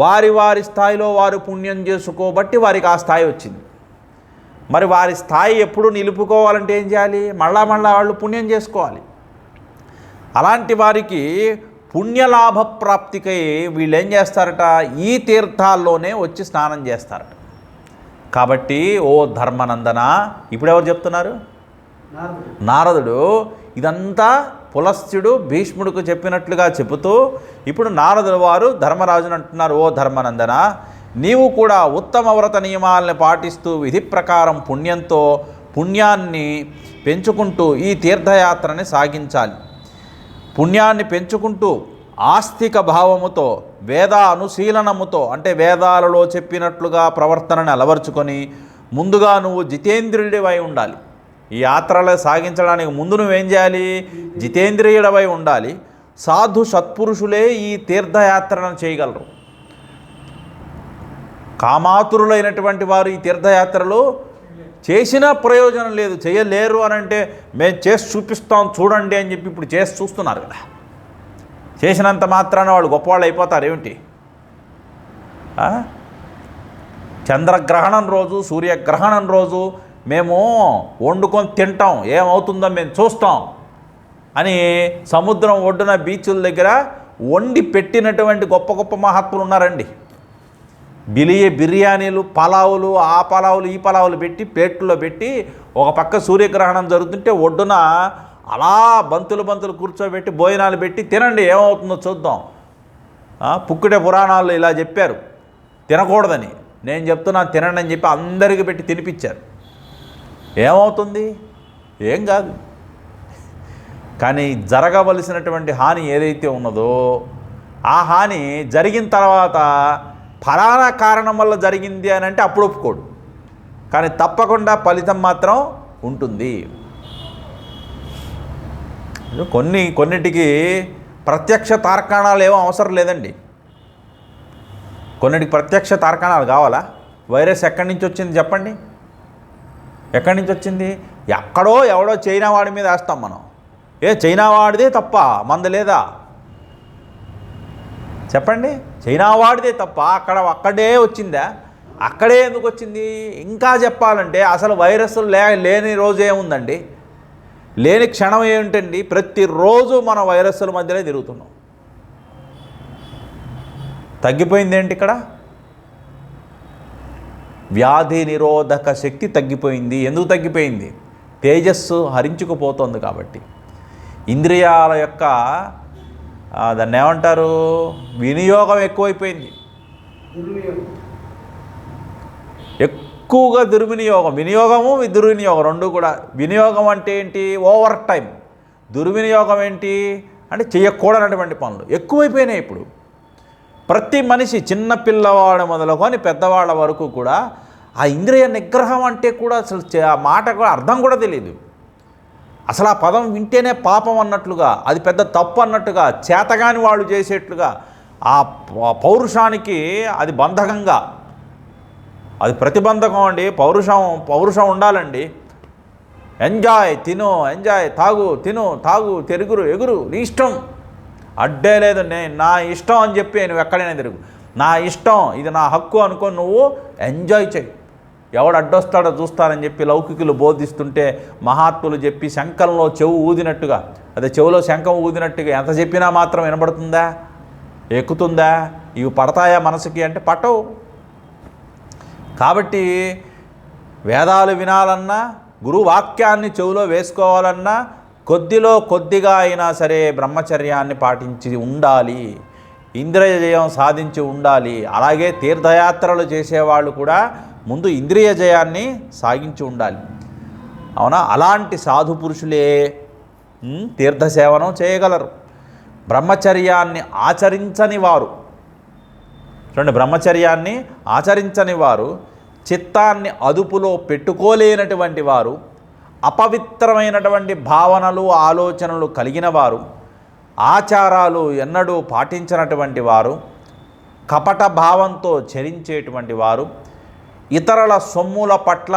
వారి వారి స్థాయిలో వారు పుణ్యం చేసుకోబట్టి వారికి ఆ స్థాయి వచ్చింది. మరి వారి స్థాయి ఎప్పుడు నిలుపుకోవాలంటే ఏం చేయాలి, మళ్ళా వాళ్ళు పుణ్యం చేసుకోవాలి. అలాంటి వారికి పుణ్యలాభ ప్రాప్తికై వీళ్ళు ఏం చేస్తారట, ఈ తీర్థాల్లోనే వచ్చి స్నానం చేస్తారట. కాబట్టి ఓ ధర్మనందన, ఇప్పుడు ఎవరు చెప్తున్నారు, నారదుడు ఇదంతా పులస్త్యుడు భీష్ముడికి చెప్పినట్లుగా చెబుతూ ఇప్పుడు నారదుడు వారు ధర్మరాజును అంటున్నారు, ఓ ధర్మనందన, నీవు కూడా ఉత్తమ వ్రత నియమాలను పాటిస్తూ విధి ప్రకారం పుణ్యాన్ని పెంచుకుంటూ ఈ తీర్థయాత్రని సాగించాలి. పుణ్యాన్ని పెంచుకుంటూ ఆస్తిక భావముతో, వేద అనుశీలనముతో, అంటే వేదాలలో చెప్పినట్లుగా ప్రవర్తనని అలవర్చుకొని ముందుగా నువ్వు జితేంద్రియుడివై ఉండాలి. ఈ యాత్రలో సాగించడానికి ముందు నువ్వేం చేయాలి, జితేంద్రియుడవై ఉండాలి. సాధు సత్పురుషులే ఈ తీర్థయాత్రను చేయగలరు. కామాతురులైనటువంటి వారు ఈ తీర్థయాత్రలు చేసినా ప్రయోజనం లేదు, చేయలేరు అని అంటే మేము చేసి చూపిస్తాం చూడండి అని చెప్పి ఇప్పుడు చేసి చూస్తున్నారు కదా. చేసినంత మాత్రాన వాళ్ళు గొప్పవాళ్ళు అయిపోతారు ఏమిటి? చంద్రగ్రహణం రోజు, సూర్యగ్రహణం రోజు మేము వండుకొని తింటాం, ఏమవుతుందో మేము చూస్తాం అని సముద్రం ఒడ్డున బీచుల దగ్గర వండి పెట్టినటువంటి గొప్ప గొప్ప మహాత్ములు ఉన్నారండి. బిర్యానీలు, పలావులు, ఆ పలావులు ఈ పలావులు పెట్టి ప్లేట్లో పెట్టి ఒక పక్క సూర్యగ్రహణం జరుగుతుంటే ఒడ్డున అలా బంతులు కూర్చోబెట్టి భోజనాలు పెట్టి తినండి ఏమవుతుందో చూద్దాం. పుక్కుటే పురాణాలు ఇలా చెప్పారు తినకూడదని, నేను చెప్తున్నాను తినండి అని చెప్పి అందరికీ పెట్టి తినిపించారు. ఏమవుతుంది? ఏం కాదు. కానీ జరగవలసినటువంటి హాని ఏదైతే ఉన్నదో ఆ హాని జరిగిన తర్వాత ఫలానా కారణం వల్ల జరిగింది అని అంటే అప్పుడు ఒప్పుకోడు, కానీ తప్పకుండా ఫలితం మాత్రం ఉంటుంది. కొన్నిటికి ప్రత్యక్ష తార్కాణాలు ఏమో అవసరం లేదండి. కొన్నిటికి ప్రత్యక్ష తార్కాణాలు కావాలా? వైరస్ ఎక్కడి నుంచి వచ్చింది చెప్పండి, ఎక్కడి నుంచి వచ్చింది? ఎక్కడో ఎవడో చైనా వాడి మీద వేస్తాం మనం. చైనా వాడిదే తప్ప మంద లేదా చెప్పండి? చైనా వాడిదే తప్ప అక్కడే వచ్చిందా? అక్కడే ఎందుకు వచ్చింది? ఇంకా చెప్పాలంటే అసలు వైరస్లు లేని రోజు ఏముందండి? లేని క్షణం ఏమిటండి? ప్రతిరోజు మన వైరస్ల మధ్యలో తిరుగుతున్నాం. తగ్గిపోయింది ఏంటి ఇక్కడ? వ్యాధి నిరోధక శక్తి తగ్గిపోయింది. ఎందుకు తగ్గిపోయింది? తేజస్సు హరించుకుపోతుంది కాబట్టి. ఇంద్రియాల యొక్క దాన్ని ఏమంటారు, వినియోగం ఎక్కువైపోయింది. ఎక్కువగా వినియోగము దుర్వినియోగం రెండు కూడా. వినియోగం అంటే ఏంటి? Over time. దుర్వినియోగం ఏంటి అంటే చేయకూడనటువంటి పనులు ఎక్కువైపోయినాయి. ఇప్పుడు ప్రతి మనిషి, చిన్న పిల్లవాడు మొదలుకొని పెద్దవాళ్ళ వరకు కూడా ఆ ఇంద్రియ నిగ్రహం అంటే కూడా అసలు ఆ మాట కూడా అర్థం కూడా తెలియదు. అసలు ఆ పదం వింటేనే పాపం అన్నట్లుగా, అది పెద్ద తప్పు అన్నట్టుగా, చేతగాని వాళ్ళు చేసేట్లుగా, ఆ పౌరుషానికి అది బంధకంగా, అది ప్రతిబంధకం అండి. పౌరుషం ఉండాలండి. ఎంజాయ్, ఎంజాయ్, తాగు, తాగు, ఎగురు, నీ ఇష్టం, అడ్డే లేదు, నా ఇష్టం అని చెప్పి నువ్వు ఎక్కడైనా తిరుగు, నా ఇష్టం, ఇది నా హక్కు అనుకో, నువ్వు ఎంజాయ్ చెయ్యి. ఎవడు అడ్డొస్తాడో చూస్తానని చెప్పి లౌకికులు బోధిస్తుంటే మహాత్ములు చెప్పి శంఖంలో చెవు ఊదినట్టుగా, అదే చెవులో శంఖం ఊదినట్టుగా ఎంత చెప్పినా మాత్రం వినబడుతుందా? ఎక్కుతుందా? ఇవి పడతాయా మనసుకి అంటే పట్టవు. కాబట్టి వేదాలు వినాలన్నా, గురువాక్యాన్ని చెవులో వేసుకోవాలన్నా కొద్దిగా అయినా సరే బ్రహ్మచర్యాన్ని పాటించి ఉండాలి, ఇంద్రియ జయం సాధించి ఉండాలి. అలాగే తీర్థయాత్రలు చేసేవాళ్ళు కూడా ముందు ఇంద్రియ జయాన్ని సాగించి ఉండాలి. అవునా? అలాంటి సాధు పురుషులే తీర్థసేవనం చేయగలరు. బ్రహ్మచర్యాన్ని ఆచరించని వారు, చూడండి, బ్రహ్మచర్యాన్ని ఆచరించని వారు, చిత్తాన్ని అదుపులో పెట్టుకోలేనటువంటి వారు, అపవిత్రమైనటువంటి భావనలు ఆలోచనలు కలిగిన వారు, ఆచారాలు ఎన్నడూ పాటించినటువంటి వారు, కపట భావంతో చరించేటువంటి వారు, ఇతరుల సొమ్ముల పట్ల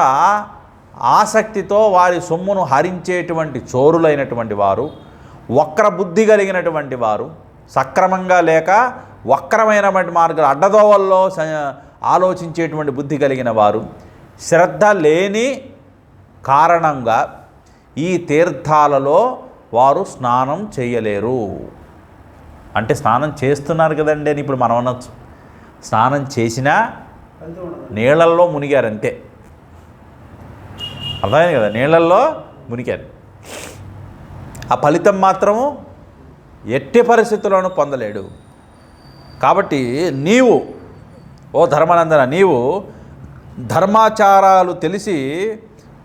ఆసక్తితో వారి సొమ్మును హరించేటువంటి చోరులైనటువంటి వారు, వక్ర బుద్ధి కలిగినటువంటి వారు, సక్రమంగా లేక వక్రమైనటువంటి మార్గాలు అడ్డదోవల్లో ఆలోచించేటువంటి బుద్ధి కలిగిన వారు, శ్రద్ధ లేని కారణంగా ఈ తీర్థాలలో వారు స్నానం చేయలేరు. అంటే స్నానం చేస్తున్నారు కదండి అని ఇప్పుడు మనం అనొచ్చు. స్నానం చేసినా నీళ్ళల్లో మునిగారంతే. అర్థమైంది కదా? నీళ్ళల్లో మునిగారు. ఆ ఫలితం మాత్రము ఎట్టి పరిస్థితుల్లోనూ పొందలేడు. కాబట్టి నీవు, ఓ ధర్మానందన, నీవు ధర్మాచారాలు తెలిసి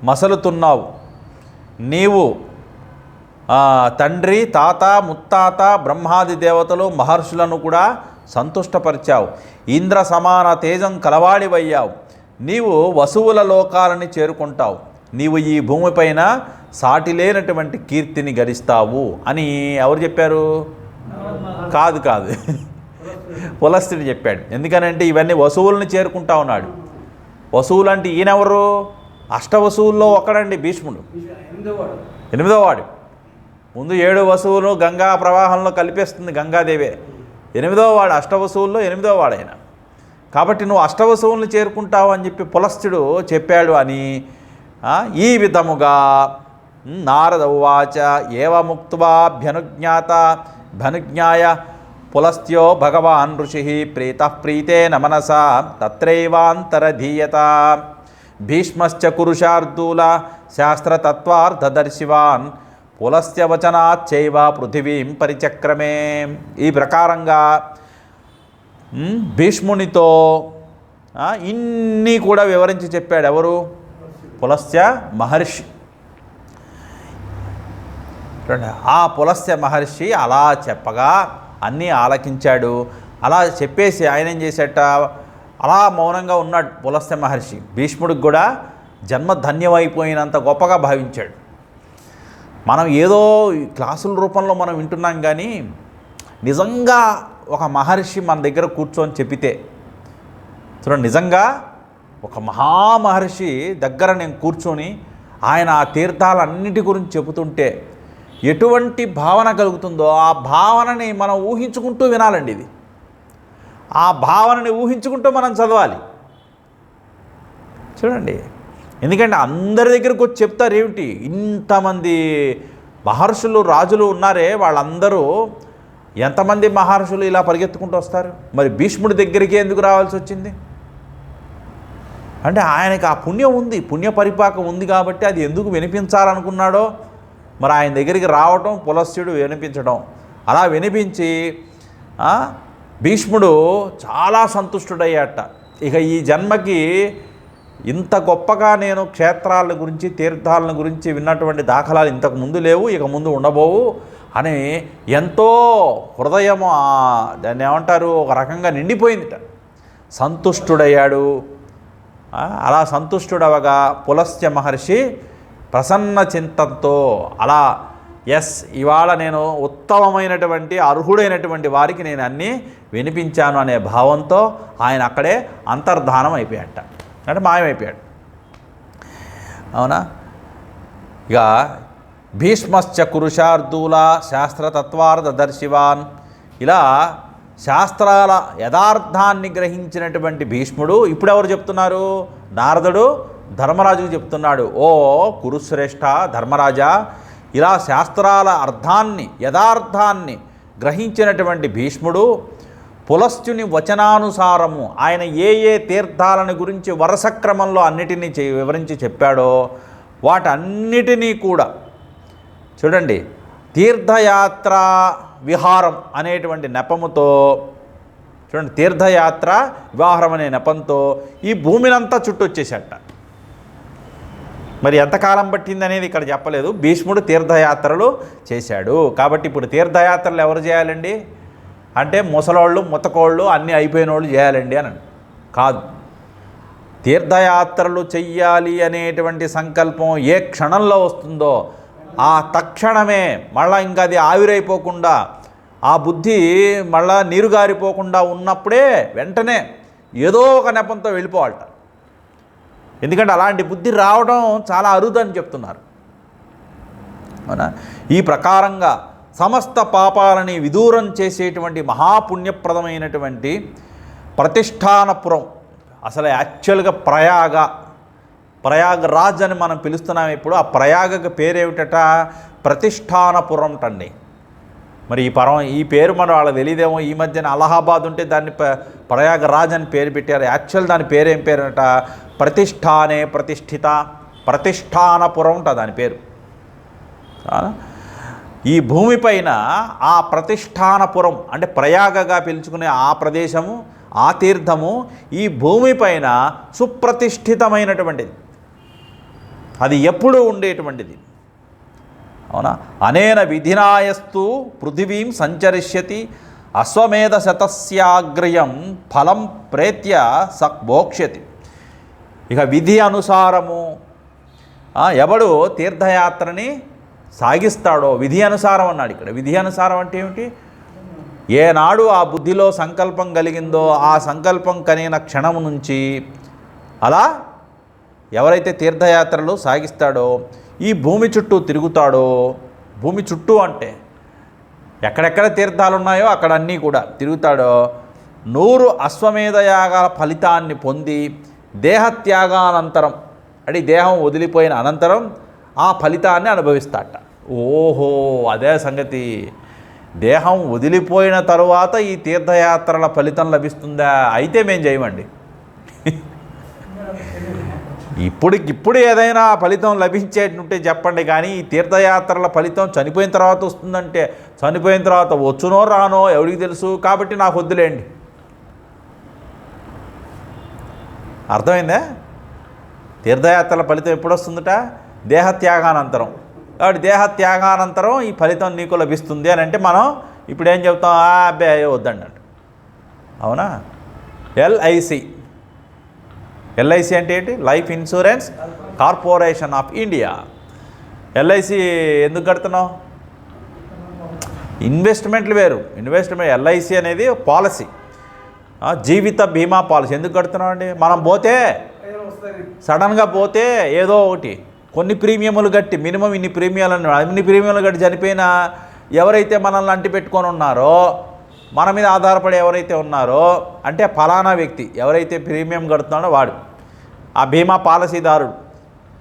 మసలుతున్నావు. నీవు తండ్రి, తాత, ముత్తాత, బ్రహ్మాది దేవతలు, మహర్షులను కూడా సంతుష్టపరిచావు. ఇంద్ర సమాన తేజం కలవాడివయ్యావు. నీవు వసువుల లోకాలని చేరుకుంటావు. నీవు ఈ భూమిపైన సాటి లేనటువంటి కీర్తిని గరిస్తావు అని ఎవరు చెప్పారు? కాదు, పులస్త్యుడు చెప్పాడు. ఎందుకనంటే ఇవన్నీ వసువులను చేరుకుంటా ఉన్నాడు. వసువులు అంటే ఈయనెవరు? అష్టవసువుల్లో ఒకడండి భీష్ముడు, 8వ వాడు. ముందు 7 వసువులు గంగా ప్రవాహంలో కలిపేస్తుంది గంగాదేవే. 8వ వాడు, అష్టవసువుల్లో 8వ వాడు ఆయన. కాబట్టి నువ్వు అష్టవసువులను చేరుకుంటావు అని చెప్పి పులస్త్యుడు చెప్పాడు అని ఈ విధముగా నారద ఉవాచ ఏవముక్త్వాభ్యనుజ్ఞాయ పులస్త్యో భగవాన్ ఋషి ప్రీతేన మనసా తత్రైవాంతరధీయత భీష్మశ్చ కురుషార్దూల శాస్త్రతత్వార్థదర్శివాన్ పులస్త్యవచనాచ్చైవ పృథివీం పరిచక్రమే. ఈ ప్రకారంగా భీష్మునితో ఇన్ని కూడా వివరించి చెప్పాడు. ఎవరు? పులస్త్య మహర్షి. ఆ పులస్త్య మహర్షి అలా చెప్పగా అన్నీ ఆలకించాడు. అలా చెప్పేసి ఆయన ఏం చేసేట, అలా మౌనంగా ఉన్నాడు పులస్త్య మహర్షి. భీష్ముడికి కూడా జన్మ ధన్యమైపోయినంత గొప్పగా భావించాడు. మనం ఏదో క్లాసుల రూపంలో మనం వింటున్నాం కానీ నిజంగా ఒక మహర్షి మన దగ్గర కూర్చొని చెప్పితే, చూడండి, నిజంగా ఒక మహామహర్షి దగ్గర నేను కూర్చొని ఆయన ఆ తీర్థాలన్నిటి గురించి చెబుతుంటే ఎటువంటి భావన కలుగుతుందో ఆ భావనని మనం ఊహించుకుంటూ వినాలండి. ఇది ఆ భావనని ఊహించుకుంటూ మనం చదవాలి. చూడండి, ఎందుకంటే అందరి దగ్గరకు వచ్చి చెప్తారు ఏమిటి, ఇంతమంది మహర్షులు, రాజులు ఉన్నారే, వాళ్ళందరూ ఎంతమంది మహర్షులు ఇలా పరిగెత్తుకుంటూ వస్తారు? మరి భీష్ముడి దగ్గరికి ఎందుకు రావాల్సి వచ్చింది అంటే ఆయనకి ఆ పుణ్యం ఉంది, పుణ్య పరిపాకం ఉంది కాబట్టి అది ఎందుకు వినిపించాలనుకున్నాడో మరి ఆయన దగ్గరికి రావటం, పులస్త్యుడు వినిపించడం, అలా వినిపించి భీష్ముడు చాలా సంతుష్టుడయ్యాట. ఇక ఈ జన్మకి ఇంత గొప్పగా నేను క్షేత్రాల గురించి, తీర్థాల గురించి విన్నటువంటి దాఖలాలు ఇంతకు ముందు లేవు, ఇక ముందు ఉండబోవు అని ఎంతో హృదయము దాన్ని ఏమంటారు, ఒక రకంగా నిండిపోయిందిట. సంతుష్టుడయ్యాడు. అలా సంతుష్టుడవగా పులస్త్య మహర్షి ప్రసన్న చింతంతో అలా ఇవాళ నేను ఉత్తమమైనటువంటి అర్హుడైనటువంటి వారికి నేను అన్నీ వినిపించాను అనే భావంతో ఆయన అక్కడే అంతర్ధానం అయిపోయాట, అంటే మాయమైపోయాడు. అవునా? ఇక భీష్మశ్చ కురుషార్దూల శాస్త్రతత్వార్థదర్శివాన్, ఇలా శాస్త్రాల యథార్థాన్ని గ్రహించినటువంటి భీష్ముడు ఇప్పుడు ఎవరు చెప్తున్నారు? నారదుడు ధర్మరాజుకు చెప్తున్నాడు. ఓ కురుశ్రేష్ఠ ధర్మరాజా, ఇలా శాస్త్రాల అర్థాన్ని, యథార్థాన్ని గ్రహించినటువంటి భీష్ముడు పులస్త్యుని వచనానుసారము ఆయన ఏ తీర్థాలను గురించి వరుస క్రమంలో అన్నిటినీ వివరించి చెప్పాడో వాటన్నిటినీ కూడా చూడండి, తీర్థయాత్ర విహారం అనేటువంటి నెపముతో, చూడండి, తీర్థయాత్ర వివాహం అనే నెపంతో ఈ భూమినంతా చుట్టొచ్చేసట. మరి ఎంతకాలం పట్టింది అనేది ఇక్కడ చెప్పలేదు. భీష్ముడు తీర్థయాత్రలు చేశాడు కాబట్టి ఇప్పుడు తీర్థయాత్రలు ఎవరు చేయాలండి అంటే ముసలోళ్ళు ముతకోళ్ళు అన్నీ అయిపోయిన వాళ్ళు చేయాలండి అని కాదు. తీర్థయాత్రలు చెయ్యాలి అనేటువంటి సంకల్పం ఏ క్షణంలో వస్తుందో ఆ తక్షణమే మళ్ళీ ఇంకా అది ఆవిరైపోకుండా ఆ బుద్ధి మళ్ళా నీరుగారిపోకుండా ఉన్నప్పుడే వెంటనే ఏదో ఒక నెపంతో వెళ్ళిపోవాలట. ఎందుకంటే అలాంటి బుద్ధి రావడం చాలా అరుదని చెప్తున్నారు. అవునా? ఈ ప్రకారంగా సమస్త పాపాలని విదూరం చేసేటువంటి మహాపుణ్యప్రదమైనటువంటి ప్రతిష్టానపురం, అసలు యాక్చువల్గా ప్రయాగరాజ్ అని మనం పిలుస్తున్నాం ఇప్పుడు. ఆ ప్రయాగకు పేరేమిటట? ప్రతిష్టానపురం అండి. మరి ఈ పేరు మనం వాళ్ళకి తెలియదేమో. ఈ మధ్యన అలహాబాద్ ఉంటే దాన్ని ప్రయాగరాజ్ అని పేరు పెట్టారు. యాక్చువల్ దాని పేరేం పేరుట? ప్రతిష్టానే ప్రతిష్ఠిత ప్రతిష్టానపురం ఉంటుంది దాని పేరు. ఈ భూమిపైన ఆ ప్రతిష్టానపురం అంటే ప్రయాగగా పిలుచుకునే ఆ ప్రదేశము, ఆ తీర్థము ఈ భూమిపైన సుప్రతిష్ఠితమైనటువంటిది. అది ఎప్పుడూ ఉండేటువంటిది. అవునా? అనేన విధినాయస్తు పృథివీం సంచరిష్యతి అశ్వమేధ శతస్యాగ్రయం ఫలం ప్రేత్య స భోక్ష్యతి. ఇక విధి అనుసారము ఎవడు తీర్థయాత్రని సాగిస్తాడో, విధి అనుసారం అన్నాడు ఇక్కడ. విధి అనుసారం అంటే ఏమిటి? ఏనాడు ఆ బుద్ధిలో సంకల్పం కలిగిందో ఆ సంకల్పం కలిగిన క్షణం నుంచి అలా ఎవరైతే తీర్థయాత్రలు సాగిస్తాడో, ఈ భూమి చుట్టూ తిరుగుతాడో, భూమి చుట్టూ అంటే ఎక్కడెక్కడ తీర్థాలు ఉన్నాయో అక్కడ అన్నీ కూడా తిరుగుతాడో, 100 అశ్వమేధ యాగాల ఫలితాన్ని పొంది దేహత్యాగానంతరం అంటే దేహం వదిలిపోయిన అనంతరం ఆ ఫలితాన్ని అనుభవిస్తాడట. ఓహో, అదే సంగతి. దేహం వదిలిపోయిన తరువాత ఈ తీర్థయాత్రల ఫలితం లభిస్తుందా? అయితే మేము చేయమండి. ఇప్పుడు ఏదైనా ఫలితం లభించేటుంటే చెప్పండి. కానీ ఈ తీర్థయాత్రల ఫలితం చనిపోయిన తర్వాత వస్తుందంటే చనిపోయిన తర్వాత వచ్చునో రానో ఎవరికి తెలుసు. కాబట్టి నాకు వద్దులేండి. అర్థమైందా? తీర్థయాత్రల ఫలితం ఎప్పుడు వస్తుందట? దేహత్యాగానంతరం. కాబట్టి దేహత్యాగానంతరం ఈ ఫలితం నీకు లభిస్తుంది అని అంటే మనం ఇప్పుడు ఏం చెప్తాం? అబ్బాయి వద్దండి అంట. అవునా? ఎల్ఐసి అంటే ఏంటి? Life insurance corporation of India. LIC ఎందుకు కడుతున్నావు? ఇన్వెస్ట్మెంట్లు వేరు. ఎల్ఐసి అనేది పాలసీ, జీవిత బీమా పాలసీ. ఎందుకు కడుతున్నావు అండి? మనం పోతే సడన్గా పోతే ఏదో ఒకటి కొన్ని ప్రీమియములు కట్టి మినిమం ఇన్ని ప్రీమియంలు కట్టి చనిపోయినా ఎవరైతే మనల్ని అంటి పెట్టుకొని ఉన్నారో, మన మీద ఆధారపడి ఎవరైతే ఉన్నారో అంటే ఫలానా వ్యక్తి ఎవరైతే ప్రీమియం కడుతున్నాడో వాడు ఆ బీమా పాలసీదారుడు,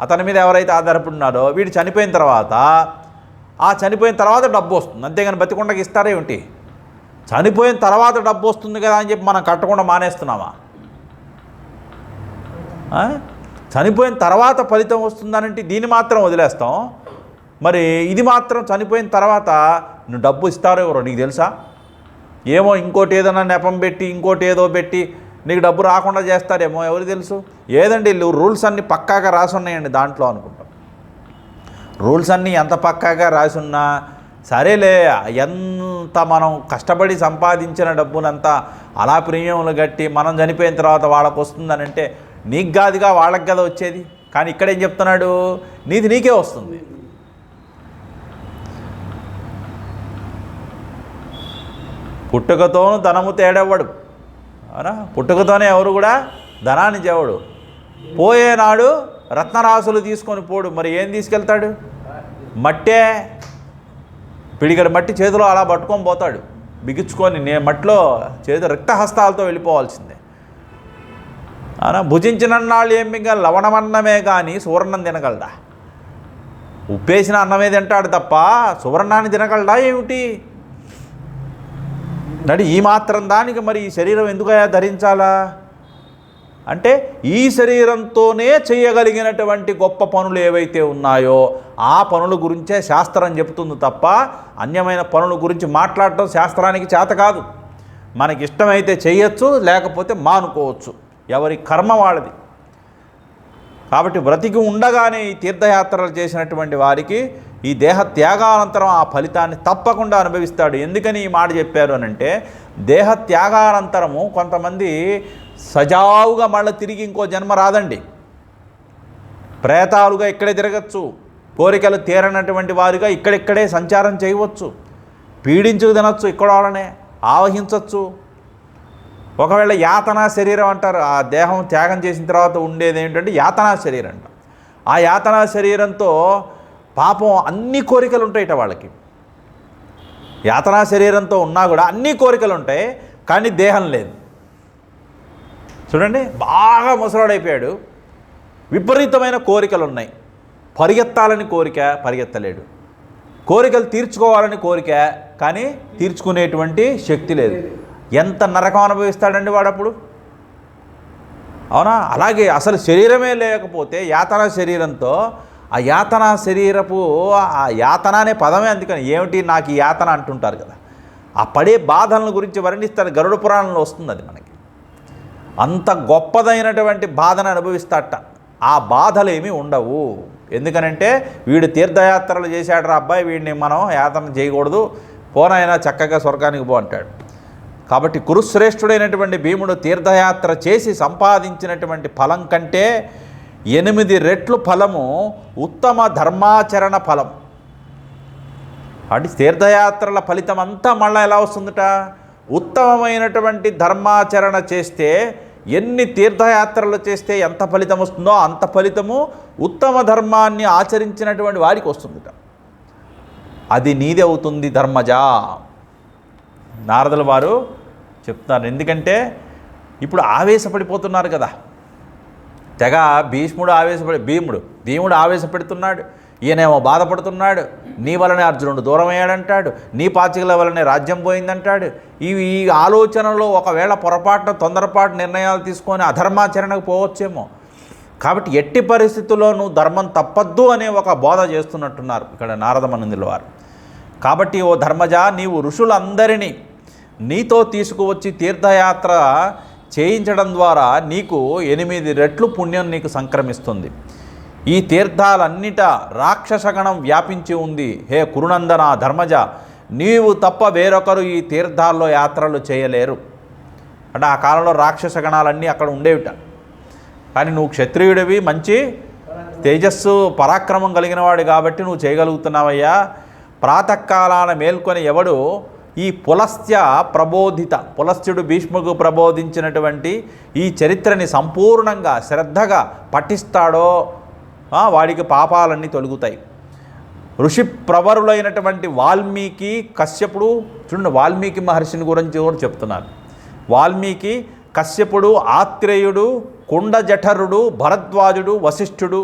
అతని మీద ఎవరైతే ఆధారపడి ఉన్నారో వీడు చనిపోయిన తర్వాత డబ్బు వస్తుంది. అంతేగాని బతికుండకి ఇస్తారేమిటి? చనిపోయిన తర్వాత డబ్బు వస్తుంది కదా అని చెప్పి మనం కట్టకుండా మానేస్తున్నామా? చనిపోయిన తర్వాత ఫలితం వస్తుందనంటే దీన్ని మాత్రం వదిలేస్తాం. మరి ఇది మాత్రం చనిపోయిన తర్వాత నువ్వు డబ్బు ఇస్తారో ఎవరో నీకు తెలుసా? ఏమో ఇంకోటి ఏదైనా నెపం పెట్టి ఇంకోటి ఏదో పెట్టి నీకు డబ్బు రాకుండా చేస్తారేమో, ఎవరు తెలుసు? ఏదండి రూల్స్ అన్నీ పక్కాగా రాసి ఉన్నాయండి దాంట్లో అనుకుంటాం. రూల్స్ అన్నీ ఎంత పక్కాగా రాసి ఉన్నా సరేలే, ఎంత మనం కష్టపడి సంపాదించిన డబ్బునంతా అలా ప్రీమియంలు కట్టి మనం చనిపోయిన తర్వాత వాళ్ళకు వస్తుందని అంటే నీకు కాదుగా వాళ్ళకి కదా వచ్చేది. కానీ ఇక్కడేం చెప్తున్నాడు? నీది నీకే వస్తుంది. పుట్టుకతోనూ ధనము తేడెవ్వడు. అవునా? పుట్టుకతోనే ఎవరు కూడా ధనాన్ని చెవడు. పోయేనాడు రత్నరాశులు తీసుకొని పోడు. మరి ఏం తీసుకెళ్తాడు? మట్టే. పిడిగడ మట్టి చేతిలో అలా పట్టుకొని పోతాడు బిగించుకొని. మట్టిలో చేతి రిక్తహస్తాలతో వెళ్ళిపోవాల్సిందే. అవునా? భుజించిన నాళ్ళు ఏం మింగ లవణమన్నమే కానీ సువర్ణం తినగలడా? ఉప్పేసిన అన్నమే తింటాడు తప్ప సువర్ణాన్ని తినగలడా ఏమిటి? నడి ఈ మాత్రం దానికి మరి ఈ శరీరం ఎందుకయా ధరించాలా అంటే ఈ శరీరంతోనే చేయగలిగినటువంటి గొప్ప పనులు ఏవైతే ఉన్నాయో ఆ పనుల గురించే శాస్త్రం చెబుతుంది తప్ప అన్యమైన పనుల గురించి మాట్లాడటం శాస్త్రానికి చేత కాదు. మనకి ఇష్టమైతే చేయొచ్చు, లేకపోతే మానుకోవచ్చు. ఎవరి కర్మ వాళ్ళది. కాబట్టి బ్రతికి ఉండగానే ఈ తీర్థయాత్రలు చేసినటువంటి వారికి ఈ దేహ త్యాగానంతరం ఆ ఫలితాన్ని తప్పకుండా అనుభవిస్తాడు. ఎందుకని ఈ మాట చెప్పారు అనంటే, దేహ త్యాగానంతరము కొంతమంది సజావుగా మళ్ళీ తిరిగి ఇంకో జన్మ రాదండి. ప్రేతాలుగా ఇక్కడే తిరగచ్చు, కోరికలు తీరనటువంటి వారుగా ఇక్కడిక్కడే సంచారం చేయవచ్చు, పీడించుకు తినచ్చు, ఇక్కడ వాళ్ళనే ఆవహించవచ్చు. ఒకవేళ యాతనా శరీరం అంటారు, ఆ దేహం త్యాగం చేసిన తర్వాత ఉండేది ఏంటంటే యాతనా శరీరం అంట. ఆ యాతనా శరీరంతో పాపం అన్ని కోరికలు ఉంటాయిట వాళ్ళకి. యాతనా శరీరంతో ఉన్నా కూడా అన్ని కోరికలు ఉంటాయి, కానీ దేహం లేదు. చూడండి, బాగా ముసలాడైపోయాడు, విపరీతమైన కోరికలు ఉన్నాయి. పరిగెత్తాలని కోరిక, పరిగెత్తలేడు. కోరికలు తీర్చుకోవాలని కోరిక, కానీ తీర్చుకునేటువంటి శక్తి లేదు. ఎంత నరకం అనుభవిస్తాడండి వాడప్పుడు, అవునా? అలాగే అసలు శరీరమే లేకపోతే యాతనా శరీరంతో, ఆ యాతనా శరీరపు ఆ యాతన అనే పదమే అందుకని ఏమిటి నాకు ఈ యాతన అంటుంటారు కదా, ఆ పడే బాధలను గురించి వర్ణిస్తారు. గరుడ పురాణంలో వస్తుంది అది మనకి. అంత గొప్పదైనటువంటి బాధను అనుభవిస్తాట. ఆ బాధలు ఏమీ ఉండవు. ఎందుకనంటే వీడు తీర్థయాత్రలు చేశాడు రా అబ్బాయి, వీడిని మనం యాతన చేయకూడదు, పోనైనా చక్కగా స్వర్గానికి పో అంటాడు. కాబట్టి కురుశ్రేష్ఠుడైనటువంటి భీముడు తీర్థయాత్ర చేసి సంపాదించినటువంటి ఫలం కంటే 8 రెట్లు ఫలము ఉత్తమ ధర్మాచరణ ఫలం. అంటే తీర్థయాత్రల ఫలితం అంతా మళ్ళీ ఎలా వస్తుందట, ఉత్తమమైనటువంటి ధర్మాచరణ చేస్తే, ఎన్ని తీర్థయాత్రలు చేస్తే ఎంత ఫలితం వస్తుందో అంత ఫలితము ఉత్తమ ధర్మాన్ని ఆచరించినటువంటి వారికి వస్తుందట. అది నీదే అవుతుంది ధర్మజా. నారదుల వారు చెప్తున్నారు. ఎందుకంటే ఇప్పుడు ఆవేశపడిపోతున్నారు కదా, తెగ భీముడు ఆవేశపెడుతున్నాడు, ఈయనేమో బాధపడుతున్నాడు. నీ వలనే అర్జునుడు దూరం అయ్యాడంటాడు, నీ పాచికల వలనే రాజ్యం పోయిందంటాడు. ఈ ఆలోచనలో ఒకవేళ పొరపాటున తొందరపాటు నిర్ణయాలు తీసుకొని అధర్మాచరణకు పోవచ్చేమో. కాబట్టి ఎట్టి పరిస్థితుల్లో నువ్వు ధర్మం తప్పద్దు అనే ఒక బోధ చేస్తున్నట్టున్నారు ఇక్కడ నారద మునుల వారు. కాబట్టి ఓ ధర్మజా, నీవు ఋషులందరినీ నీతో తీసుకువచ్చి తీర్థయాత్ర చేయించడం ద్వారా నీకు 8 రెట్లు పుణ్యం నీకు సంక్రమిస్తుంది. ఈ తీర్థాలన్నిట రాక్షసగణం వ్యాపించి ఉంది. హే కురునందన ధర్మజ, నీవు తప్ప వేరొకరు ఈ తీర్థాల్లో యాత్రలు చేయలేరు. అంటే ఆ కాలంలో రాక్షస గణాలన్నీ అక్కడ ఉండేవిట. కానీ నువ్వు క్షత్రియుడివి, మంచి తేజస్సు పరాక్రమం కలిగిన వాడు కాబట్టి నువ్వు చేయగలుగుతున్నావయ్యా. ప్రాతకాలాన మేల్కొని ఎవడు ఈ పులస్త్యుడు భీష్ముకు ప్రబోధించినటువంటి ఈ చరిత్రని సంపూర్ణంగా శ్రద్ధగా పఠిస్తాడో వాడికి పాపాలన్నీ తొలగుతాయి. ఋషి ప్రవరులైనటువంటి వాల్మీకి, కశ్యపుడు, చూడండి వాల్మీకి మహర్షిని గురించి కూడా చెప్తున్నారు. వాల్మీకి, కశ్యపుడు, ఆత్రేయుడు, కుండజఠరుడు, భరద్వాజుడు, వశిష్ఠుడు,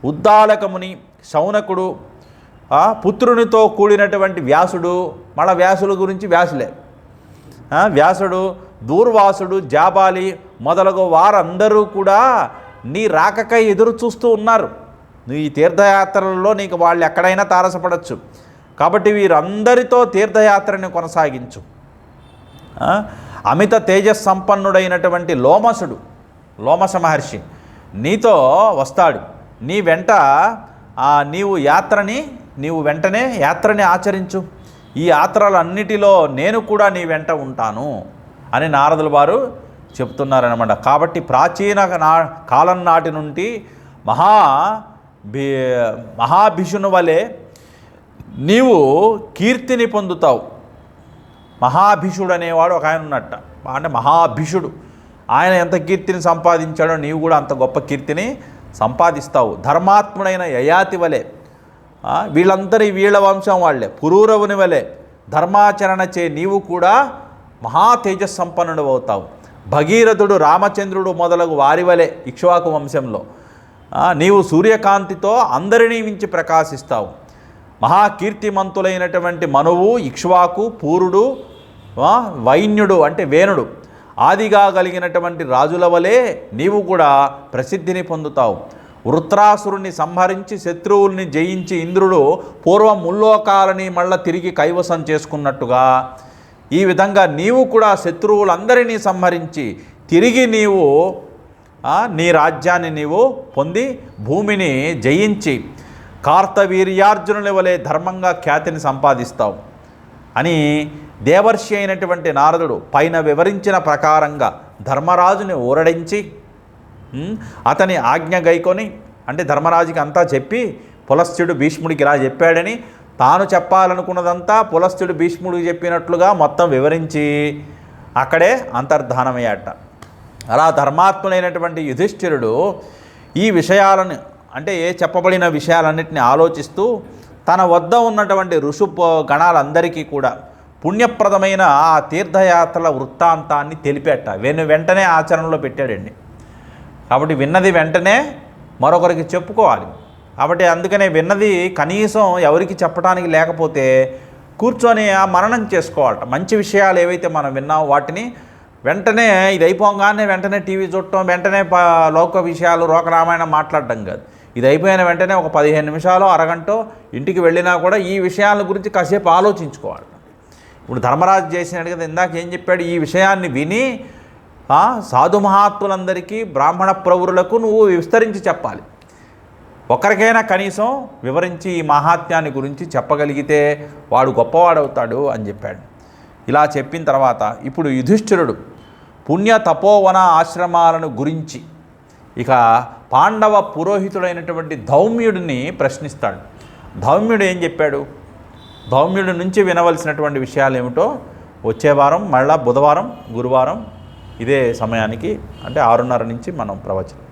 ఉద్దాలకముని, శౌనకుడు, పుత్రునితో కూడినటువంటి వ్యాసుడు, మళ్ళా వ్యాసుల గురించి వ్యాసుడు, దూర్వాసుడు, జాబాలి మొదలగు వారందరూ కూడా నీ రాకకై ఎదురు చూస్తూ ఉన్నారు. నువ్వు ఈ తీర్థయాత్రలలో నీకు వాళ్ళు ఎక్కడైనా తారసపడచ్చు. కాబట్టి వీరందరితో తీర్థయాత్రని కొనసాగించు. అమిత తేజస్సంపన్నుడైనటువంటి లోమస మహర్షి నీతో వస్తాడు. నీ వెంట నీవు వెంటనే యాత్రని ఆచరించు. ఈ యాత్రలన్నిటిలో నేను కూడా నీ వెంట ఉంటాను అని నారదుల వారు చెప్తున్నారనమాట. కాబట్టి ప్రాచీన కాలం నాటి నుండి మహాభిషుని వలె నీవు కీర్తిని పొందుతావు. మహాభిషుడు అనేవాడు ఒక ఆయన ఉన్నట్ట, అంటే మహాభిషుడు. ఆయన ఎంత కీర్తిని సంపాదించాడో నీవు కూడా అంత గొప్ప కీర్తిని సంపాదిస్తావు. ధర్మాత్ముడైన యయాతి వలె, వీళ్ళ వంశం వాళ్ళే, పురూరవుని వలె ధర్మాచరణ చే నీవు కూడా మహా తేజస్సంపన్నుడు అవుతావు. భగీరథుడు, రామచంద్రుడు మొదలగు వారి వలె ఇక్ష్వాకు వంశంలో నీవు సూర్యకాంతితో అందరినీ మించి ప్రకాశిస్తావు. మహాకీర్తిమంతులైనటువంటి మనువు, ఇక్ష్వాకు, పూరుడు, వైన్యుడు అంటే వేణుడు ఆదిగా కలిగినటువంటి రాజుల వలె నీవు కూడా ప్రసిద్ధిని పొందుతావు. వృత్రాసురుని సంహరించి శత్రువుల్ని జయించి ఇంద్రుడు పూర్వం ముల్లోకాలని మళ్ళా తిరిగి కైవసం చేసుకున్నట్టుగా ఈ విధంగా నీవు కూడా శత్రువులందరినీ సంహరించి తిరిగి నీవు నీ రాజ్యాన్ని నీవు పొంది భూమిని జయించి కార్తవీర్యార్జునుల వలె ధర్మంగా ఖ్యాతిని సంపాదిస్తావు అని దేవర్షి అయినటువంటి నారదుడు పైన వివరించిన ప్రకారంగా ధర్మరాజుని ఊరడించి అతని ఆజ్ఞ గైకొని, అంటే ధర్మరాజుకి అంతా చెప్పి పులస్త్యుడు భీష్ముడికి ఇలా చెప్పాడని తాను చెప్పాలనుకున్నదంతా పులస్త్యుడు భీష్ముడికి చెప్పినట్లుగా మొత్తం వివరించి అక్కడే అంతర్ధానమయ్యాట. అలా ధర్మాత్ములైనటువంటి యుధిష్ఠిరుడు ఈ విషయాలను, అంటే చెప్పబడిన విషయాలన్నింటినీ ఆలోచిస్తూ తన వద్ద ఉన్నటువంటి ఋషు గణాలందరికీ కూడా పుణ్యప్రదమైన ఆ తీర్థయాత్రల వృత్తాంతాన్ని తెలిపేట. వెంటనే ఆచరణలో పెట్టాడండి. కాబట్టి విన్నది వెంటనే మరొకరికి చెప్పుకోవాలి. కాబట్టి అందుకనే విన్నది కనీసం ఎవరికి చెప్పడానికి లేకపోతే కూర్చొని ఆ మననం చేసుకోవాలట. మంచి విషయాలు ఏవైతే మనం విన్నామో వాటిని వెంటనే ఇది అయిపోగానే వెంటనే టీవీ చూడటం, వెంటనే లోక విషయాలు లోకరామాయణం మాట్లాడడం కాదు. ఇది అయిపోయిన వెంటనే ఒక 15 నిమిషాలు అరగంట ఇంటికి వెళ్ళినా కూడా ఈ విషయాల గురించి కాసేపు ఆలోచించుకోవాలి. ఇప్పుడు ధర్మరాజు చేసినట్టు కదా, ఇందాక ఏం చెప్పాడు, ఈ విషయాన్ని విని సాధు మహాత్ములందరికీ బ్రాహ్మణ ప్రవరులకు నువ్వు విస్తరించి చెప్పాలి. ఒకరికైనా కనీసం వివరించి ఈ మహాత్మ్యాన్ని గురించి చెప్పగలిగితే వాడు గొప్పవాడవుతాడు అని చెప్పాడు. ఇలా చెప్పిన తర్వాత ఇప్పుడు యుధిష్ఠిరుడు పుణ్య తపోవన ఆశ్రమాలను గురించి ఇక పాండవ పురోహితుడైనటువంటి ధౌమ్యుడిని ప్రశ్నిస్తాడు. ధౌమ్యుడు ఏం చెప్పాడు, ధౌమ్యుడి నుంచి వినవలసినటువంటి విషయాలు ఏమిటో వచ్చే వారం మళ్ళా బుధవారం గురువారం ఇదే సమయానికి అంటే 6:30 నుంచి మనం ప్రవచనం.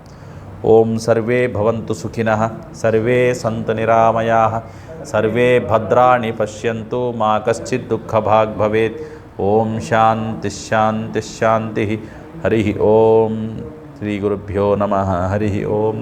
ఓం సర్వే భవంతు సుఖినః, సర్వే సంతు నిరామయాః, సర్వే భద్రాణి పశ్యంతు, మా కశ్చిత్ దుఃఖభాగ్ భవేత్. ఓం శాంతి శాంతి శాంతి. హరి ఓం. శ్రీ గురుభ్యో నమః. హరి ఓం.